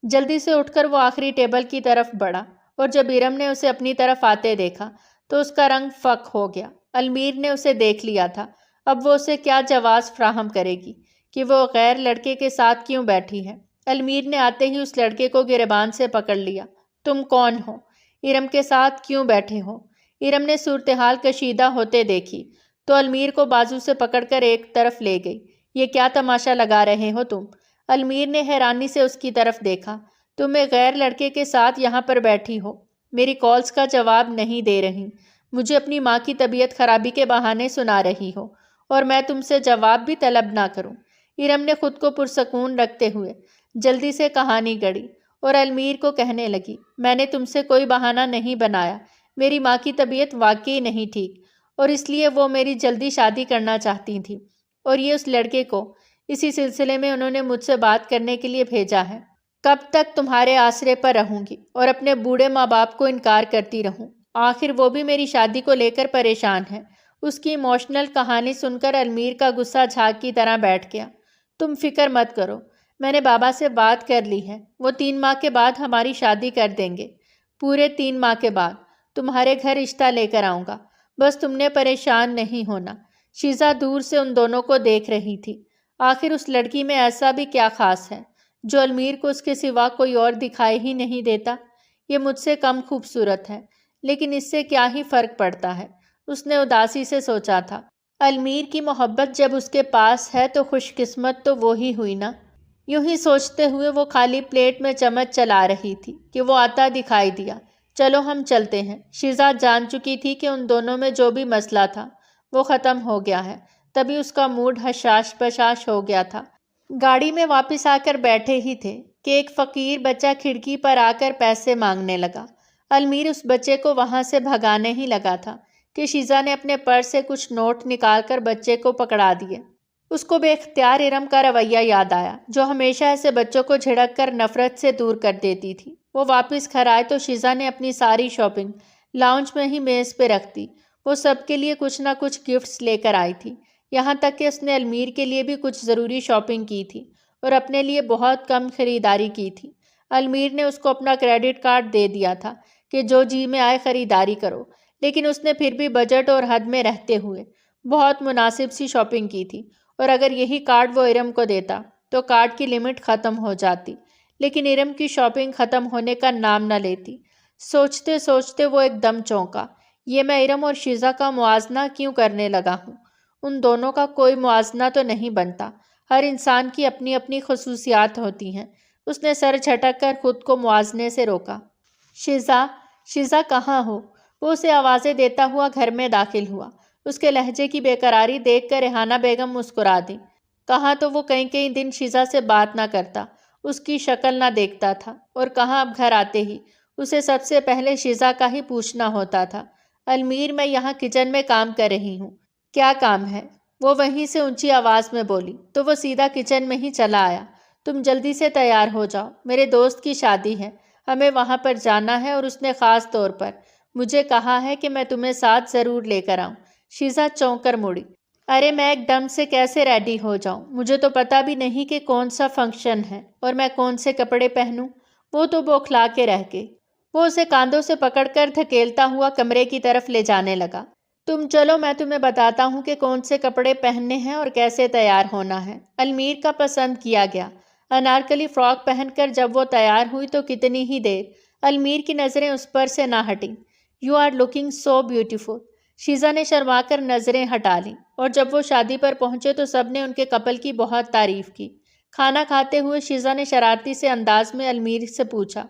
جلدی سے اٹھ کر وہ آخری ٹیبل کی طرف بڑھا، اور جب ارم نے اسے اپنی طرف آتے دیکھا تو اس کا رنگ فک ہو گیا۔ المیر نے اسے دیکھ لیا تھا، اب وہ اسے کیا جواز فراہم کرے گی کہ وہ غیر لڑکے کے ساتھ کیوں بیٹھی ہے۔ المیر نے آتے ہی اس لڑکے کو گریبان سے پکڑ لیا۔ تم کون ہو؟ ارم کے ساتھ کیوں بیٹھے ہو؟ ارم نے صورتحال کشیدہ ہوتے دیکھی تو المیر کو بازو سے پکڑ کر ایک طرف لے گئی۔ یہ کیا تماشا لگا رہے ہو تم؟ المیر نے حیرانی سے اس کی طرف دیکھا۔ تم ایک غیر لڑکے کے ساتھ یہاں پر بیٹھی ہو، میری کالز کا جواب نہیں دے رہی، مجھے اپنی ماں کی طبیعت خرابی کے بہانے سنا رہی ہو، اور میں تم سے جواب بھی طلب نہ کروں۔ ارم نے خود کو پرسکون رکھتے ہوئے جلدی سے کہانی گڑھی اور المیر کو کہنے لگی، میں نے تم سے کوئی بہانہ نہیں بنایا، میری ماں کی طبیعت واقعی نہیں ٹھیک، اور اس لیے وہ میری جلدی شادی کرنا چاہتی تھی، اور یہ اس لڑکے کو اسی سلسلے میں انہوں نے مجھ سے بات کرنے کے لیے بھیجا ہے۔ کب تک تمہارے آسرے پر رہوں گی اور اپنے بوڑھے ماں باپ کو انکار کرتی رہوں؟ آخر وہ بھی میری شادی کو لے کر پریشان ہے۔ اس کی ایموشنل کہانی سن کر المیر کا غصہ جھاگ کی طرح بیٹھ گیا۔ تم فکر مت کرو، میں نے بابا سے بات کر لی ہے، وہ 3 ماہ کے بعد ہماری شادی کر دیں گے۔ پورے 3 ماہ کے بعد تمہارے گھر رشتہ لے کر آؤں گا، بس تم نے پریشان نہیں ہونا۔ شیزا دور سے ان دونوں کو دیکھ رہی تھی۔ آخر اس لڑکی میں ایسا بھی کیا خاص ہے جو المیر کو اس کے سوا کوئی اور دکھائی ہی نہیں دیتا؟ یہ مجھ سے کم خوبصورت ہے، لیکن اس سے کیا ہی فرق پڑتا ہے، اس نے اداسی سے سوچا تھا۔ المیر کی محبت جب اس کے پاس ہے تو خوش قسمت تو وہی ہوئی نا۔ یوں ہی سوچتے ہوئے وہ خالی پلیٹ میں چمچ چلا رہی تھی کہ وہ آتا دکھائی دیا۔ چلو ہم چلتے ہیں۔ شیزا جان چکی تھی کہ ان دونوں میں جو بھی مسئلہ تھا وہ ختم ہو گیا ہے، تبھی اس کا موڈ حشاش بشاش ہو گیا تھا۔ گاڑی میں واپس آ کر بیٹھے ہی تھے کہ ایک فقیر بچہ کھڑکی پر آ کر پیسے مانگنے لگا۔ المیر اس بچے کو وہاں سے بھگانے ہی لگا تھا کہ شیزا نے اپنے پرس سے کچھ نوٹ نکال کر بچے کو پکڑا دیے۔ اس کو بے اختیار ارم کا رویہ یاد آیا، جو ہمیشہ ایسے بچوں کو جھڑک کر نفرت سے دور کر دیتی تھی۔ وہ واپس گھر آئے تو شیزا نے اپنی ساری شاپنگ لاؤنج میں ہی میز پہ رکھ دی۔ وہ سب کے لیے کچھ نہ کچھ گفٹس لے کر آئی تھی، یہاں تک کہ اس نے المیر کے لیے بھی کچھ ضروری شاپنگ کی تھی اور اپنے لیے بہت کم خریداری کی تھی۔ المیر نے اس کو اپنا کریڈٹ کارڈ دے دیا تھا کہ جو جی میں آئے خریداری کرو، لیکن اس نے پھر بھی بجٹ اور حد میں رہتے ہوئے بہت مناسب سی شاپنگ کی تھی، اور اگر یہی کارڈ وہ ارم کو دیتا تو کارڈ کی لمٹ ختم ہو جاتی، لیکن ارم کی شاپنگ ختم ہونے کا نام نہ لیتی۔ سوچتے سوچتے وہ ایک دم چونکا، یہ میں ارم اور شیزا کا موازنہ کیوں کرنے لگا ہوں؟ ان دونوں کا کوئی موازنہ تو نہیں بنتا، ہر انسان کی اپنی اپنی خصوصیات ہوتی ہیں۔ اس نے سر جھٹک کر خود کو موازنے سے روکا۔ شیزا، شیزا کہاں ہو؟ وہ اسے آوازیں دیتا ہوا گھر میں داخل ہوا۔ اس کے لہجے کی بے قراری دیکھ کر ریحانہ بیگم مسکرا دی۔ کہاں تو وہ کئی دن شیزا سے بات نہ کرتا، اس کی شکل نہ دیکھتا تھا، اور کہاں اب گھر آتے ہی اسے سب سے پہلے شیزا کا ہی پوچھنا ہوتا تھا۔ المیر، میں یہاں کچن میں کام کر رہی ہوں۔ کیا کام ہے؟ وہ وہیں سے اونچی آواز میں بولی تو وہ سیدھا کچن میں ہی چلا آیا۔ تم جلدی سے تیار ہو جاؤ، میرے دوست کی شادی ہے، ہمیں وہاں پر جانا ہے، اور اس نے خاص طور پر مجھے کہا ہے کہ میں تمہیں ساتھ ضرور لے کر آؤں۔ شیزا چونک کر مڑی۔ ارے میں ایک دم سے کیسے ریڈی ہو جاؤں؟ مجھے تو پتہ بھی نہیں کہ کون سا فنکشن ہے اور میں کون سے کپڑے پہنوں۔ وہ تو بوکھلا کے رہ گئی۔ وہ اسے کاندھوں سے پکڑ کر دھکیلتا ہوا کمرے کی طرف لے جانے لگا۔ تم چلو، میں تمہیں بتاتا ہوں کہ کون سے کپڑے پہننے ہیں اور کیسے تیار ہونا ہے۔ المیر کا پسند کیا گیا انارکلی فراک پہن کر جب وہ تیار ہوئی تو کتنی ہی دیر المیر کی نظریں اس پر سے نہ ہٹیں۔ You are looking so beautiful. Sheeza نے شرما کر نظریں ہٹا لیں، اور جب وہ شادی پر پہنچے تو سب نے ان کے کپل کی بہت تعریف کی۔ کھانا کھاتے ہوئے شیزا نے شرارتی سے انداز میں المیر سے پوچھا،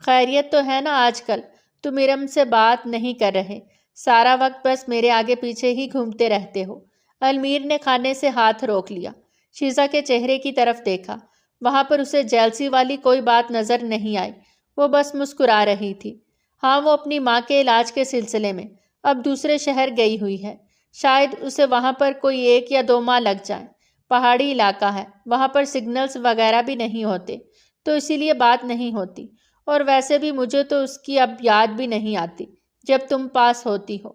خیریت تو ہے نا آج کل؟ تم ارم سے بات نہیں کر رہے، سارا وقت بس میرے آگے پیچھے ہی گھومتے رہتے ہو۔ المیر نے کھانے سے ہاتھ روک لیا، شیزا کے چہرے کی طرف دیکھا، وہاں پر اسے جیلسی والی کوئی بات نظر نہیں آئی، وہ بس مسکرا رہی تھی۔ ہاں، وہ اپنی ماں کے علاج کے سلسلے میں اب دوسرے شہر گئی ہوئی ہے، شاید اسے وہاں پر کوئی 1 یا 2 ماہ لگ جائیں۔ پہاڑی علاقہ ہے، وہاں پر سگنلز وغیرہ بھی نہیں ہوتے، تو اسی لیے بات نہیں ہوتی، اور ویسے بھی مجھے تو اس کی اب یاد بھی نہیں آتی جب تم پاس ہوتی ہو۔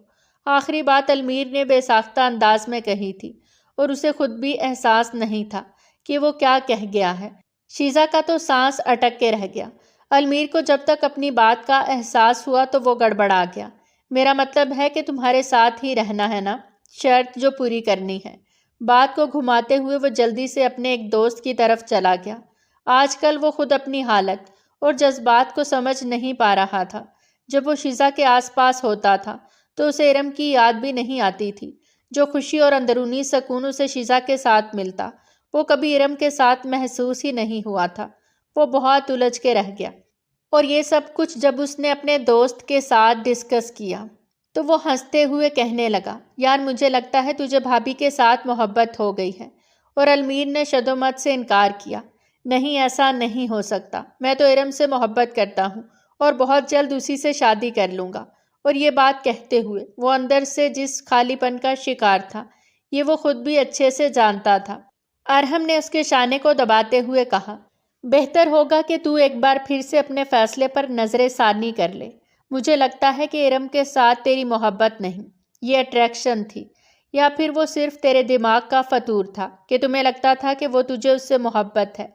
آخری بات المیر نے بے ساختہ انداز میں کہی تھی، اور اسے خود بھی احساس نہیں تھا کہ وہ کیا کہہ گیا ہے۔ شیزا کا تو سانس اٹک کے رہ گیا۔ المیر کو جب تک اپنی بات کا احساس ہوا تو وہ گڑبڑا گیا۔ میرا مطلب ہے کہ تمہارے ساتھ ہی رہنا ہے نا، شرط جو پوری کرنی ہے۔ بات کو گھماتے ہوئے وہ جلدی سے اپنے ایک دوست کی طرف چلا گیا۔ آج کل وہ خود اپنی حالت اور جذبات کو سمجھ نہیں پا رہا تھا۔ جب وہ شیزا کے آس پاس ہوتا تھا تو اسے ارم کی یاد بھی نہیں آتی تھی۔ جو خوشی اور اندرونی سکون اسے شیزا کے ساتھ ملتا، وہ کبھی ارم کے ساتھ محسوس ہی نہیں ہوا تھا۔ وہ بہت الجھ کے رہ گیا، اور یہ سب کچھ جب اس نے اپنے دوست کے ساتھ ڈسکس کیا تو وہ ہنستے ہوئے کہنے لگا، یار مجھے لگتا ہے تجھے بھابھی کے ساتھ محبت ہو گئی ہے۔ اور المیر نے شدومت سے انکار کیا، نہیں، ایسا نہیں ہو سکتا، میں تو ارم سے محبت کرتا ہوں اور بہت جلد اسی سے شادی کر لوں گا۔ اور یہ بات کہتے ہوئے وہ اندر سے جس خالی پن کا شکار تھا، یہ وہ خود بھی اچھے سے جانتا تھا۔ ارحم نے اس کے شانے کو دباتے ہوئے کہا، بہتر ہوگا کہ تو ایک بار پھر سے اپنے فیصلے پر نظر ثانی کر لے۔ مجھے لگتا ہے کہ ارم کے ساتھ تیری محبت نہیں، یہ اٹریکشن تھی، یا پھر وہ صرف تیرے دماغ کا فطور تھا کہ تمہیں لگتا تھا کہ وہ تجھے اس سے محبت ہے،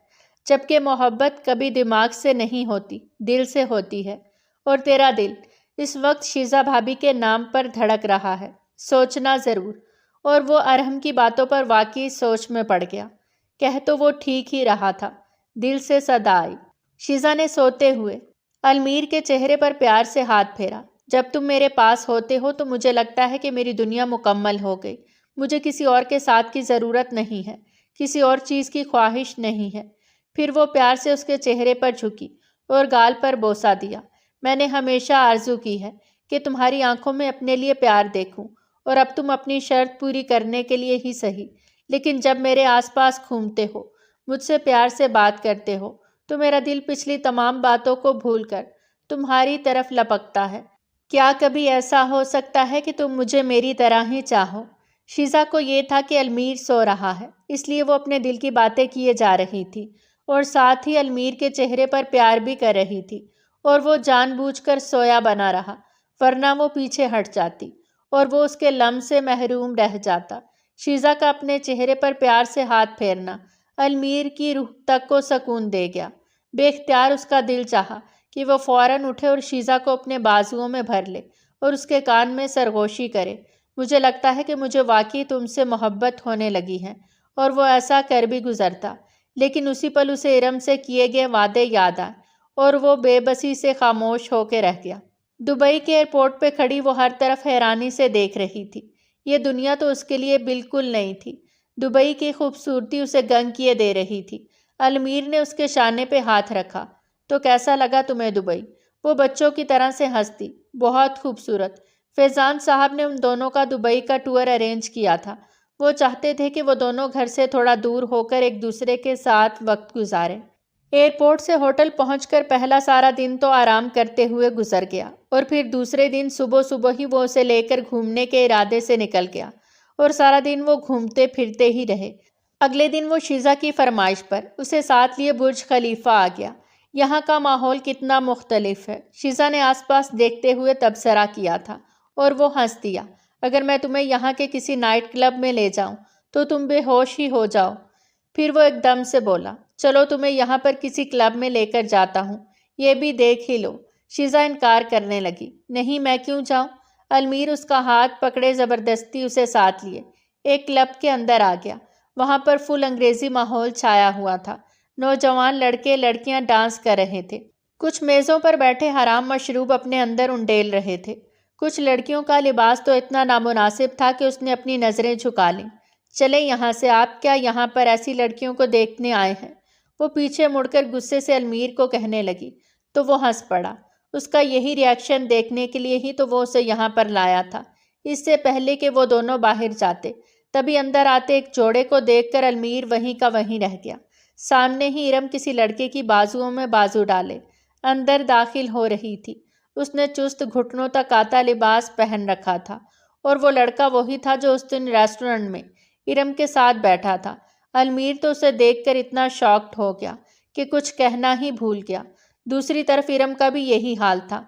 جبکہ محبت کبھی دماغ سے نہیں ہوتی، دل سے ہوتی ہے۔ اور تیرا دل اس وقت شیزا بھابھی کے نام پر دھڑک رہا ہے، سوچنا ضرور۔ اور وہ ارحم کی باتوں پر واقعی سوچ میں پڑ گیا۔ کہہ تو وہ ٹھیک ہی رہا تھا، دل سے صدا آئی۔ شیزا نے سوتے ہوئے المیر کے چہرے پر پیار سے ہاتھ پھیرا، جب تم میرے پاس ہوتے ہو تو مجھے لگتا ہے کہ میری دنیا مکمل ہو گئی۔ مجھے کسی اور کے ساتھ کی ضرورت نہیں ہے، کسی اور چیز کی خواہش نہیں ہے۔ پھر وہ پیار سے اس کے چہرے پر جھکی اور گال پر بوسہ دیا۔ میں نے ہمیشہ آرزو کی ہے کہ تمہاری آنکھوں میں اپنے لیے پیار دیکھوں، اور اب تم اپنی شرط پوری کرنے کے لیے ہی صحیح، لیکن جب میرے آس پاس گھومتے ہو، مجھ سے پیار سے بات کرتے ہو، تو میرا دل پچھلی تمام باتوں کو بھول کر تمہاری طرف لپکتا ہے۔ کیا کبھی ایسا ہو سکتا ہے کہ تم مجھے میری طرح ہی چاہو؟ شیزا کو یہ تھا کہ المیر سو رہا ہے، اس لیے وہ اپنے دل کی باتیں کیے جا رہی تھی اور ساتھ ہی المیر کے چہرے پر پیار بھی کر رہی تھی، اور وہ جان بوجھ کر سویا بنا رہا، ورنہ وہ پیچھے ہٹ جاتی اور وہ اس کے لمس سے محروم رہ جاتا۔ شیزا کا اپنے چہرے پر پیار سے ہاتھ پھیرنا المیر کی روح تک کو سکون دے گیا۔ بے اختیار اس کا دل چاہا کہ وہ فوراً اٹھے اور شیزا کو اپنے بازوؤں میں بھر لے اور اس کے کان میں سرگوشی کرے۔ مجھے لگتا ہے کہ مجھے واقعی تم سے محبت ہونے لگی ہے، اور وہ ایسا کر بھی گزرتا، لیکن اسی پل اسے ارم سے کیے گئے وعدے یاد آئے اور وہ بے بسی سے خاموش ہو کے رہ گیا۔ دبئی کے ایئرپورٹ پہ کھڑی وہ ہر طرف حیرانی سے دیکھ رہی تھی۔ یہ دنیا تو اس کے لیے بالکل نئی تھی۔ دبئی کی خوبصورتی اسے گنگ کیے دے رہی تھی۔ المیر نے اس کے شانے پہ ہاتھ رکھا۔ تو کیسا لگا تمہیں دبئی؟ وہ بچوں کی طرح سے ہنستی۔ بہت خوبصورت۔ فیضان صاحب نے ان دونوں کا دبئی کا ٹور ارینج کیا تھا۔ وہ چاہتے تھے کہ وہ دونوں گھر سے تھوڑا دور ہو کر ایک دوسرے کے ساتھ وقت گزاریں۔ ایئرپورٹ سے ہوٹل پہنچ کر پہلا سارا دن تو آرام کرتے ہوئے گزر گیا، اور پھر دوسرے دن صبح صبح ہی وہ اسے لے کر گھومنے کے ارادے سے نکل گیا، اور سارا دن وہ گھومتے پھرتے ہی رہے۔ اگلے دن وہ شیزا کی فرمائش پر اسے ساتھ لیے برج خلیفہ آ گیا۔ یہاں کا ماحول کتنا مختلف ہے، شیزا نے آس پاس دیکھتے ہوئے تبصرہ کیا تھا، اور وہ ہنس دیا۔ اگر میں تمہیں یہاں کے کسی نائٹ کلب میں لے جاؤں تو تم بے ہوش ہی ہو جاؤ۔ پھر وہ ایک دم سے بولا، چلو تمہیں یہاں پر کسی کلب میں لے کر جاتا ہوں، یہ بھی دیکھ ہی لو۔ شیزا انکار کرنے لگی۔ نہیں، میں کیوں جاؤں؟ المیر اس کا ہاتھ پکڑے زبردستی اسے ساتھ لیے ایک کلب کے اندر آ گیا۔ وہاں پر فل انگریزی ماحول چھایا ہوا تھا۔ نوجوان لڑکے لڑکیاں ڈانس کر رہے تھے۔ کچھ میزوں پر بیٹھے حرام مشروب اپنے اندر انڈیل رہے تھے۔ کچھ لڑکیوں کا لباس تو اتنا نامناسب تھا کہ اس نے اپنی نظریں جھکا لیں۔ چلیں یہاں سے، آپ کیا یہاں پر ایسی لڑکیوں کو دیکھنے آئے ہیں؟ وہ پیچھے مڑ کر غصے سے المیر کو کہنے لگی، تو وہ ہنس پڑا۔ اس کا یہی ری ایکشن دیکھنے کے لیے ہی تو وہ اسے یہاں پر لایا تھا، اس سے پہلے کہ وہ دونوں باہر جاتے۔ تبھی اندر آتے ایک جوڑے کو دیکھ کر المیر وہیں کا وہیں رہ گیا۔ سامنے ہی ارم کسی لڑکے کی بازوؤں میں بازو ڈالے اندر داخل ہو رہی تھی۔ اس نے چست گھٹنوں تک آتا لباس پہن رکھا تھا، اور وہ لڑکا وہی تھا جو اس دن ریسٹورنٹ میں ارم کے ساتھ بیٹھا تھا۔ المیر تو اسے دیکھ کر اتنا شاکڈ ہو گیا کہ کچھ کہنا ہی بھول گیا۔ دوسری طرف ارم کا بھی یہی حال تھا۔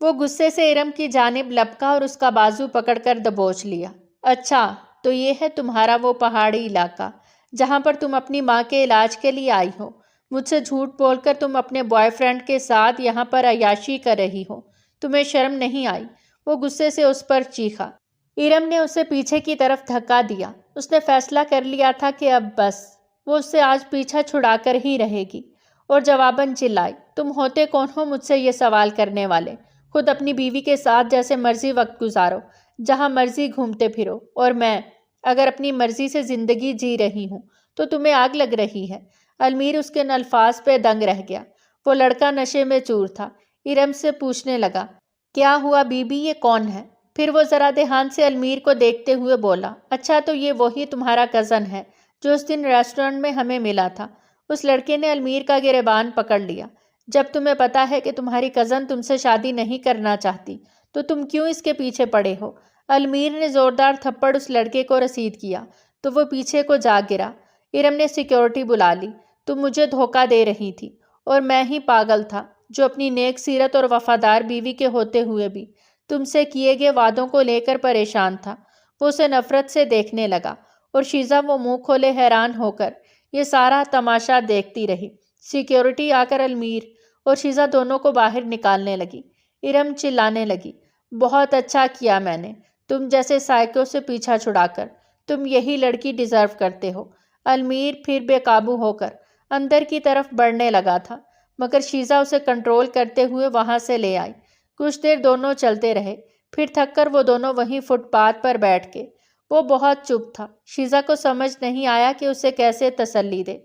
وہ غصے سے ارم کی جانب لپکا اور اس کا بازو پکڑ کر دبوچ لیا۔ اچھا، تو یہ ہے تمہارا وہ پہاڑی علاقہ جہاں پر تم اپنی ماں کے علاج کے لیے آئی ہو؟ مجھ سے جھوٹ بول کر تم اپنے بوائے فرینڈ کے ساتھ یہاں پر عیاشی کر رہی ہو، تمہیں شرم نہیں آئی؟ وہ غصے سے اس پر چیخا۔ ارم نے اسے پیچھے کی طرف دھکا دیا۔ اس نے فیصلہ کر لیا تھا کہ اب بس، وہ اس سے آج پیچھا چھڑا کر ہی رہے گی، اور جواباً چلائی، تم ہوتے کون ہو مجھ سے یہ سوال کرنے والے؟ خود اپنی بیوی کے ساتھ جیسے مرضی وقت گزارو، جہاں مرضی گھومتے پھرو، اور میں اگر اپنی مرضی سے زندگی جی رہی ہوں تو تمہیں آگ لگ رہی ہے؟ المیر اس کے ان الفاظ پہ دنگ رہ گیا۔ وہ لڑکا نشے میں چور تھا۔ ارم سے پوچھنے لگا، کیا ہوا بی بی، یہ کون ہے؟ پھر وہ ذرا دھیان سے المیر کو دیکھتے ہوئے بولا، اچھا تو یہ وہی تمہارا کزن ہے جو اس دن ریسٹورنٹ میں ہمیں ملا تھا۔ اس لڑکے نے المیر کا گریبان پکڑ لیا۔ جب تمہیں پتا ہے کہ تمہاری کزن تم سے شادی نہیں کرنا چاہتی تو تم کیوں اس کے پیچھے پڑے ہو؟ المیر نے زوردار تھپڑ اس لڑکے کو رسید کیا تو وہ پیچھے کو جا گرا۔ ارم نے سیکیورٹی بلا لی۔ تم مجھے دھوکہ دے رہی تھی، اور میں ہی پاگل تھا جو اپنی نیک سیرت اور وفادار بیوی کے ہوتے ہوئے بھی تم سے کیے گئے وعدوں کو لے کر پریشان تھا۔ وہ اسے نفرت سے دیکھنے لگا، اور شیزا وہ منہ کھولے حیران ہو کر یہ سارا تماشا دیکھتی رہی۔ سیکیورٹی آ کر المیر اور شیزا دونوں کو باہر نکالنے لگی۔ ارم چلانے لگی، بہت اچھا کیا میں نے، تم جیسے سائیکو سے پیچھا چھڑا کر، تم یہی لڑکی ڈیزرو کرتے ہو۔ المیر پھر بے قابو ہو کر اندر کی طرف بڑھنے لگا تھا، مگر شیزا اسے کنٹرول کرتے ہوئے وہاں سے لے آئی۔ کچھ دیر دونوں چلتے رہے، پھر تھک کر وہ دونوں وہیں فٹ پاتھ پر بیٹھ کے۔ وہ بہت چپ تھا۔ شیزا کو سمجھ نہیں آیا کہ اسے کیسے تسلی دے۔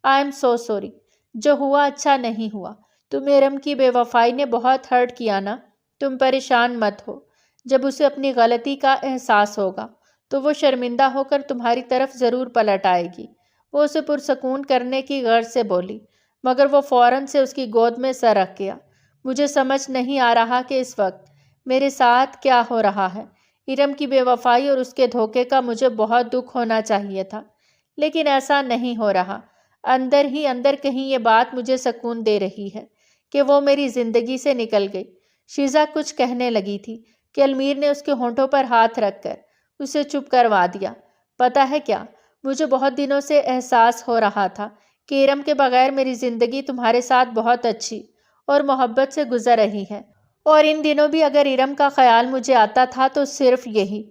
آئی ایم سو سوری، جو ہوا اچھا نہیں ہوا۔ تم ارم کی بے وفائی نے بہت ہرٹ کیا نا؟ تم پریشان مت ہو، جب اسے اپنی غلطی کا احساس ہوگا تو وہ شرمندہ ہو کر تمہاری طرف ضرور پلٹ آئے گی۔ وہ اسے پرسکون کرنے کی غرض سے بولی، مگر وہ فوراً سے اس کی گود میں سر رکھ گیا۔ مجھے سمجھ نہیں آ رہا کہ اس وقت میرے ساتھ کیا ہو رہا ہے؟ ارم کی بے وفائی اور اس کے دھوکے کا مجھے بہت دکھ ہونا چاہیے تھا، لیکن ایسا نہیں ہو رہا۔ اندر ہی اندر کہیں یہ بات مجھے سکون دے رہی ہے کہ وہ میری زندگی سے نکل گئی۔ شیزا کچھ کہنے لگی تھی کہ المیر نے اس کے ہونٹوں پر ہاتھ رکھ کر اسے چپ کروا دیا۔ پتہ ہے کیا، مجھے بہت دنوں سے احساس ہو رہا تھا کہ ارم کے بغیر میری زندگی تمہارے ساتھ بہت اچھی اور محبت سے گزر رہی ہے، اور ان دنوں بھی اگر ارم کا خیال مجھے آتا تھا تو صرف یہی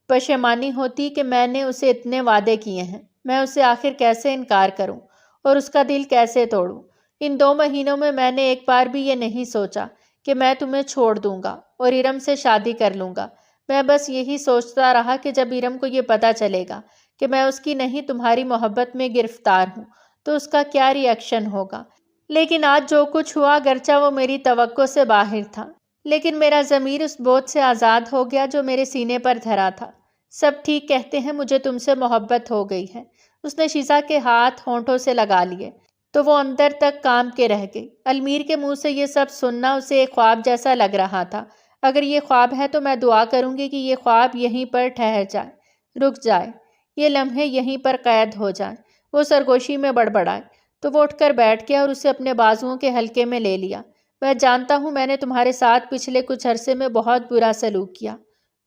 پشیمانی ہوتی کہ میں نے اسے اتنے وعدے کیے ہیں، میں اسے آخر کیسے انکار کروں اور اس کا دل کیسے توڑوں۔ ان 2 مہینوں میں نے ایک بار بھی یہ نہیں سوچا کہ میں تمہیں چھوڑ دوں گا اور ارم سے شادی کر لوں گا۔ میں بس یہی سوچتا رہا کہ جب ارم کو یہ پتہ چلے گا کہ میں اس کی نہیں تمہاری محبت میں گرفتار ہوں تو اس کا کیا ری ایکشن ہوگا۔ لیکن آج جو کچھ ہوا، اگرچہ وہ میری توقع سے باہر تھا، لیکن میرا ضمیر اس بوجھ سے آزاد ہو گیا جو میرے سینے پر دھرا تھا۔ سب ٹھیک کہتے ہیں، مجھے تم سے محبت ہو گئی ہے۔ اس نے شیزا کے ہاتھ ہونٹوں سے لگا لیے تو وہ اندر تک کام کے رہ گئی۔ المیر کے منہ سے یہ سب سننا اسے ایک خواب جیسا لگ رہا تھا۔ اگر یہ خواب ہے تو میں دعا کروں گی کہ یہ خواب یہیں پر ٹھہر جائے، رک جائے، یہ لمحے یہیں پر قید ہو جائیں۔ وہ سرگوشی میں بڑبڑائے تو وہ اٹھ کر بیٹھ گیا اور اسے اپنے بازوؤں کے حلقے میں لے لیا۔ میں جانتا ہوں میں نے تمہارے ساتھ پچھلے کچھ عرصے میں بہت برا سلوک کیا،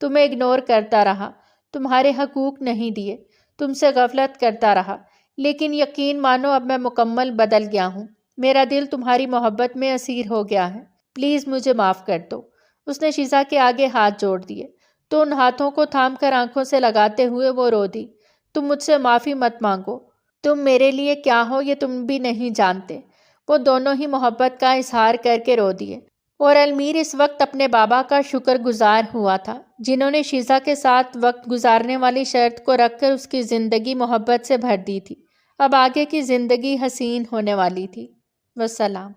تمہیں اگنور کرتا رہا، تمہارے حقوق نہیں دیے، تم سے غفلت کرتا رہا، لیکن یقین مانو اب میں مکمل بدل گیا ہوں۔ میرا دل تمہاری محبت میں اسیر ہو گیا ہے، پلیز مجھے معاف کر دو۔ اس نے شیزا کے آگے ہاتھ جوڑ دیے تو ان ہاتھوں کو تھام کر آنکھوں سے لگاتے ہوئے وہ رو دی۔ تم مجھ سے معافی مت مانگو، تم میرے لیے کیا ہو یہ تم بھی نہیں جانتے۔ وہ دونوں ہی محبت کا اظہار کر کے رو دیے، اور المیر اس وقت اپنے بابا کا شکر گزار ہوا تھا جنہوں نے شیزا کے ساتھ وقت گزارنے والی شرط کو رکھ کر اس کی زندگی محبت سے بھر دی تھی۔ اب آگے کی زندگی حسین ہونے والی تھی۔ والسلام۔